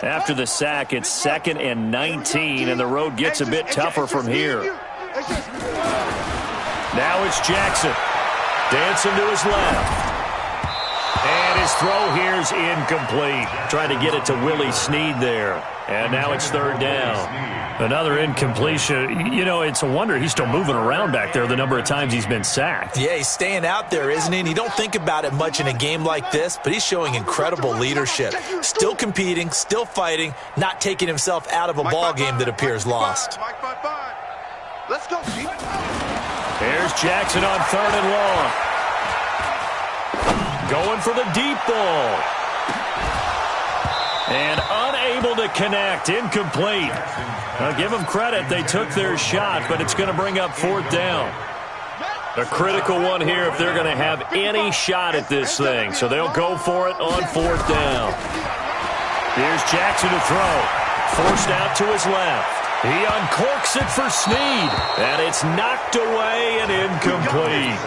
After the sack, it's 2nd and 19, and the road gets a bit tougher from here. Now it's Jackson. Dancing to his left. And his throw here's incomplete. Trying to get it to Willie Snead there. And now it's 3rd down. Another incompletion. You know, it's a wonder he's still moving around back there the number of times he's been sacked. Yeah, he's staying out there, isn't he? And you don't think about it much in a game like this, but he's showing incredible leadership. Still competing, still fighting, not taking himself out of a ball game that appears lost. Let's go. Here's Jackson on 3rd and long. Going for the deep ball. And unable to connect. Incomplete. I'll give them credit. They took their shot, but it's going to bring up 4th down. A critical one here if they're going to have any shot at this thing. So they'll go for it on 4th down. Here's Jackson to throw. Forced out to his left. He uncorks it for Snead. And it's knocked away and incomplete.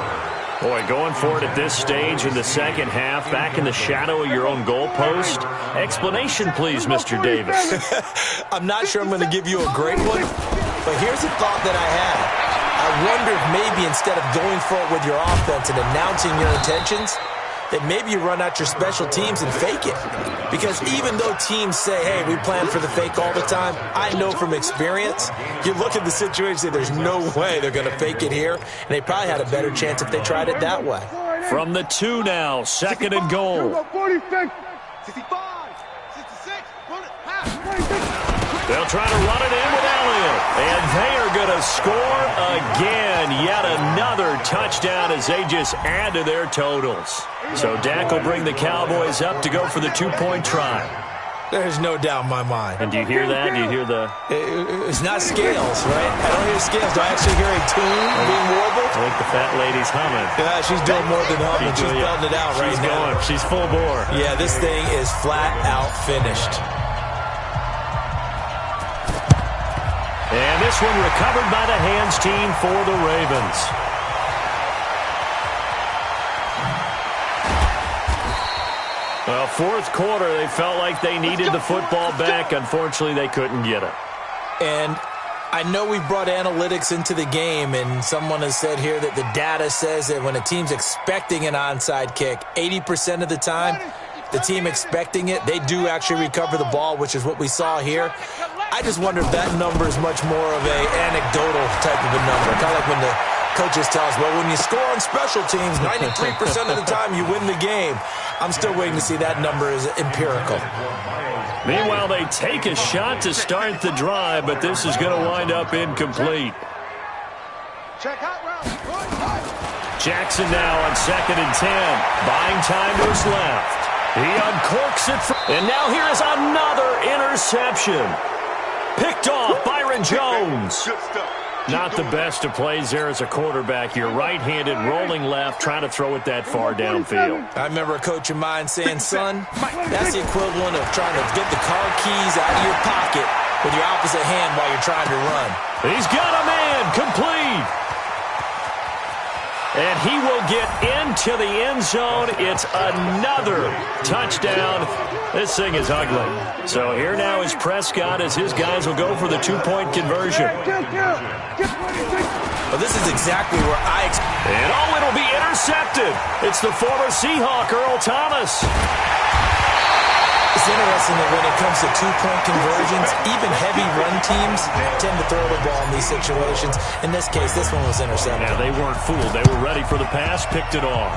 Boy, going for it at this stage in the second half, back in the shadow of your own goalpost. Explanation, please, Mr. Davis. I'm not sure I'm going to give you a great one, but here's a thought that I had. I wonder if maybe instead of going for it with your offense and announcing your intentions, that maybe you run out your special teams and fake it. Because even though teams say, hey, we plan for the fake all the time, I know from experience, you look at the situation and say there's no way they're going to fake it here, and they probably had a better chance if they tried it that way. From the 2 now, 2nd and goal. 46, 65, 66, run it, pass. They'll try to run it in with Elliott. And they are going to score again. Yet another touchdown as they just add to their totals. So Dak will bring the Cowboys up to go for the 2-point try. There's no doubt in my mind. And do you hear that? Do you hear the... It's not scales, right? I don't hear scales. Do I actually hear a tune being warbled? I think the fat lady's humming. Yeah, she's doing more than humming. She's belting it out right now. She's full bore. Yeah, this thing is flat out finished. And this one recovered by the hands team for the Ravens. Well, 4th quarter, they felt like they needed the football back. Unfortunately, they couldn't get it. And I know we brought analytics into the game, and someone has said here that the data says that when a team's expecting an onside kick, 80% of the time, the team expecting it, they do actually recover the ball, which is what we saw here. I just wonder if that number is much more of an anecdotal type of a number. Kind of like when the coaches tell us, well, when you score on special teams, 93% of the time you win the game. I'm still waiting to see that number is empirical. Meanwhile, they take a shot to start the drive, but this is going to wind up incomplete. Jackson now on 2nd and 10. Buying time to his left. He uncorks it. And now here is another interception. Picked off Byron Jones. Not the best of plays there as a quarterback. You're right-handed, rolling left, trying to throw it that far downfield. I remember a coach of mine saying, son, that's the equivalent of trying to get the car keys out of your pocket with your opposite hand while you're trying to run. He's got a man, complete. And he will get into the end zone. It's another touchdown. This thing is ugly. So here now is Prescott as his guys will go for the two-point conversion. Well, this is exactly where And it'll be intercepted. It's the former Seahawk, Earl Thomas. It's interesting that when it comes to two-point conversions, even heavy run teams tend to throw the ball in these situations. In this case, this one was intercepted. Yeah, they weren't fooled. They were ready for the pass, picked it off.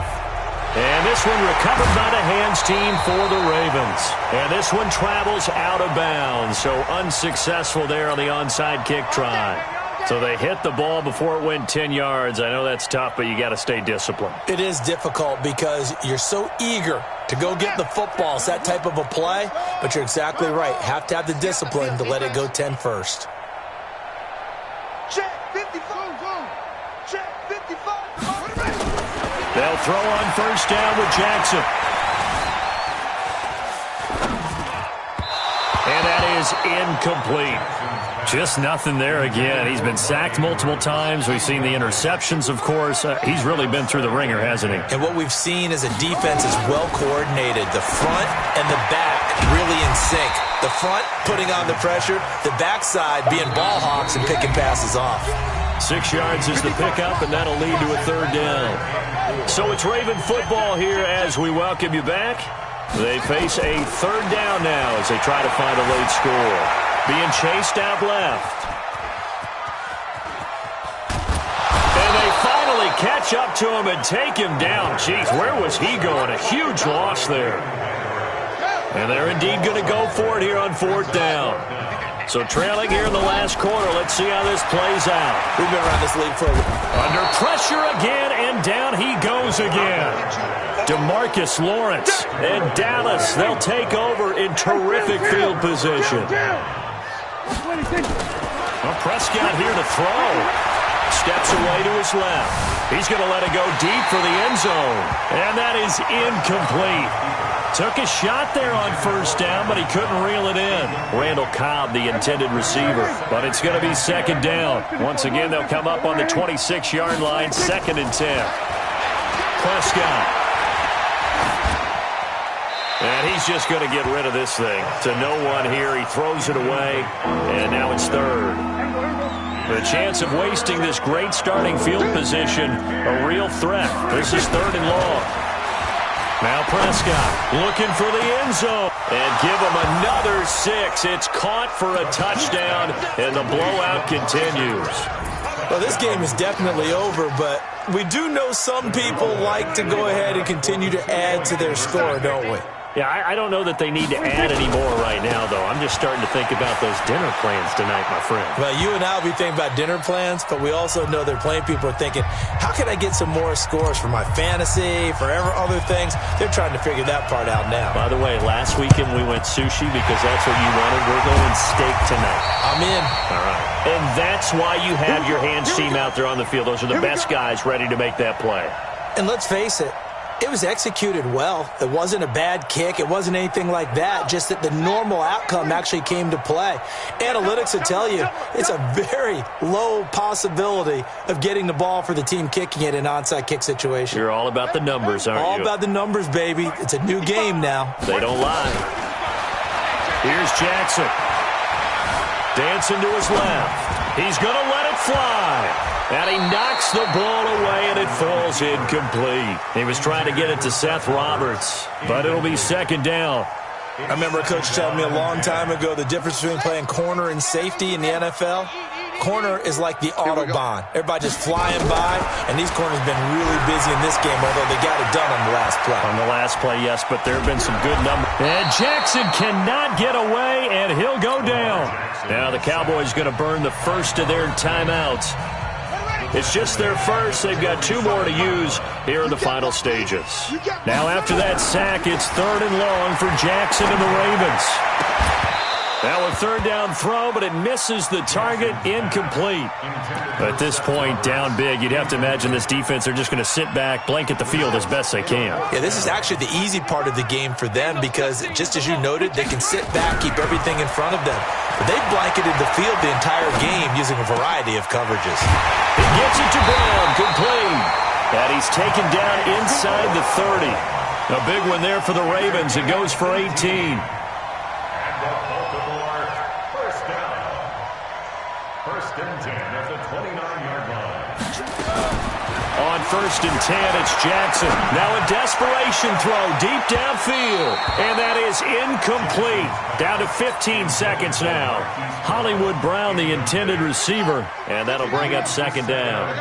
And this one recovered by the hands team for the Ravens. And this one travels out of bounds. So unsuccessful there on the onside kick try. So they hit the ball before it went 10 yards. I know that's tough, but you got to stay disciplined. It is difficult because you're so eager to go get the football. It's that type of a play, but you're exactly right. Have to have the discipline to let it go 10 first. Check 55. Check 55. They'll throw on first down with Jackson. And that is incomplete. Just nothing there again. He's been sacked multiple times. We've seen the interceptions, of course. He's really been through the ringer, hasn't he? And what we've seen is a defense is well coordinated. The front and the back really in sync. The front putting on the pressure, the backside being ball hawks and picking passes off. 6 yards is the pickup, and that'll lead to a third down. So it's Raven football here as we welcome you back. They face a third down now as they try to find a late score. Being chased out left. And they finally catch up to him and take him down. Jeez, where was he going? A huge loss there. And they're indeed going to go for it here on fourth down. So trailing here in the last quarter. Let's see how this plays out. We've been around this league for under pressure again, and down he goes again. DeMarcus Lawrence and Dallas, they'll take over in terrific field position. Well, Prescott here to throw. Steps away to his left. He's going to let it go deep for the end zone. And that is incomplete. Took a shot there on first down, but he couldn't reel it in. Randall Cobb, the intended receiver. But it's going to be second down. Once again, they'll come up on the 26-yard line, 2nd and 10. Prescott. And he's just going to get rid of this thing. To no one here. He throws it away. And now it's third. The chance of wasting this great starting field position, a real threat. This is 3rd and long. Now Prescott looking for the end zone. And give him another 6. It's caught for a touchdown, and the blowout continues. Well, this game is definitely over, but we do know some people like to go ahead and continue to add to their score, don't we? Yeah, I don't know that they need to add any more right now, though. I'm just starting to think about those dinner plans tonight, my friend. Well, you and I will be thinking about dinner plans, but we also know their playing people are thinking, how can I get some more scores for my fantasy, for other things? They're trying to figure that part out now. By the way, last weekend we went sushi because that's what you wanted. We're going steak tonight. I'm in. All right. And that's why you have your hands team out there on the field. Those are the best guys ready to make that play. And let's face it, it was executed well. It wasn't a bad kick. It wasn't anything like that. Just that the normal outcome actually came to play. Analytics will tell you it's a very low possibility of getting the ball for the team kicking it in an onside kick situation. You're all about the numbers, aren't you? All about the numbers, baby. It's a new game now. They don't lie. Here's Jackson. Dancing to his left. He's going to let it fly. And he knocks the ball away, and it falls incomplete. He was trying to get it to Seth Roberts, but it'll be second down. I remember a coach telling me a long time ago the difference between playing corner and safety in the NFL. Corner is like the Autobahn. Everybody just flying by, and these corners have been really busy in this game, although they got it done on the last play. On the last play, yes, but there have been some good numbers. And Jackson cannot get away, and he'll go down. Now the Cowboys going to burn the first of their timeouts. It's just their first. They've got 2 more to use here in the final stages. Now after that sack, it's 3rd and long for Jackson and the Ravens. Now a third down throw, but it misses the target, incomplete. At this point, down big, you'd have to imagine this defense, they're just going to sit back, blanket the field as best they can. Yeah, this is actually the easy part of the game for them because, just as you noted, they can sit back, keep everything in front of them. But they've blanketed the field the entire game using a variety of coverages. He gets it to Brown, complete. And he's taken down inside the 30. A big one there for the Ravens. It goes for 18. And the Baltimore first down. First and 10 at the 29-yard line. On first and 10, it's Jackson. Now a desperation throw deep downfield. And that is incomplete. Down to 15 seconds now. Hollywood Brown, the intended receiver. And that'll bring up second down.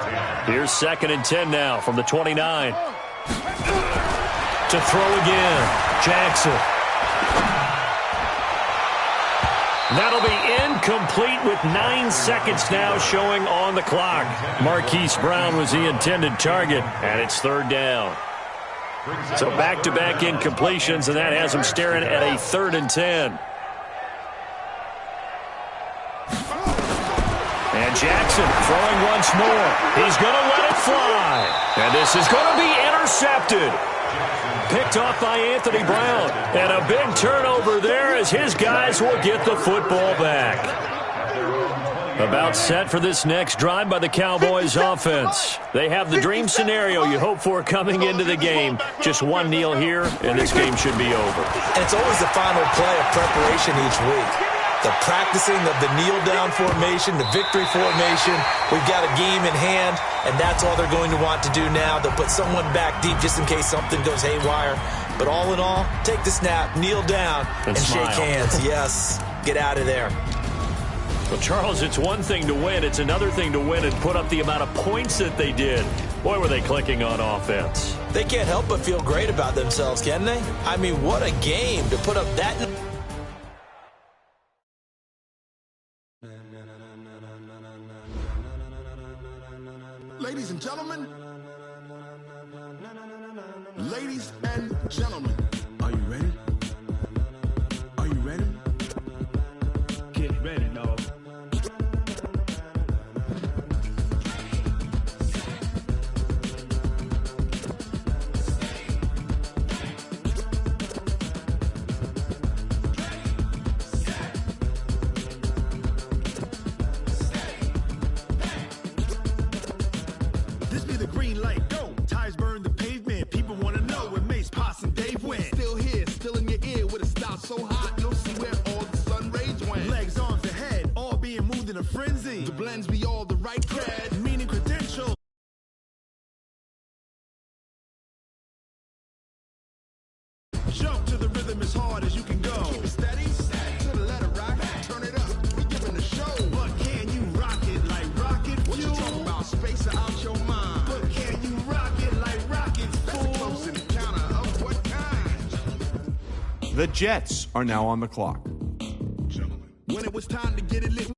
Here's second and 10 now from the 29. To throw again. Jackson. That'll be incomplete with 9 seconds now showing on the clock. Marquise Brown was the intended target, and it's third down. So back-to-back incompletions, and that has him staring at a 3rd and 10. And Jackson throwing once more. He's going to let it fly. And this is going to be intercepted. Picked off by Anthony Brown. And a big turnover there as his guys will get the football back. About set for this next drive by the Cowboys offense. They have the dream scenario you hope for coming into the game. Just one kneel here, and this game should be over. And it's always the final play of preparation each week. The practicing of the kneel-down formation, the victory formation. We've got a game in hand, and that's all they're going to want to do now. They'll put someone back deep just in case something goes haywire. But all in all, take the snap, kneel down, and shake hands. Yes, get out of there. Well, Charles, it's one thing to win. It's another thing to win and put up the amount of points that they did. Boy, were they clicking on offense. They can't help but feel great about themselves, can they? I mean, what a game to put up that. Ladies and gentlemen, ladies and gentlemen, are you ready? Are you ready? Get ready, dog. This be the green light, go. Tires burn the pavement. People want to know where Mace, Poss, and Dave went. Still here, still in your ear with a style so hot, you'll see where all the sun rays went. Legs, arms, and head, all being moved in a frenzy. The blends be all the right cred, meaning credentials. Jump to the rhythm as hard as you can go. Keep it steady, to the letter rock, turn it up. We giving a show. But can you rock it like rocket fuel? What you talking about? Space out your mind. But can you rock it like rockets? That's a close encounter of what kind? The Jets are now on the clock. When it was time to get it lit.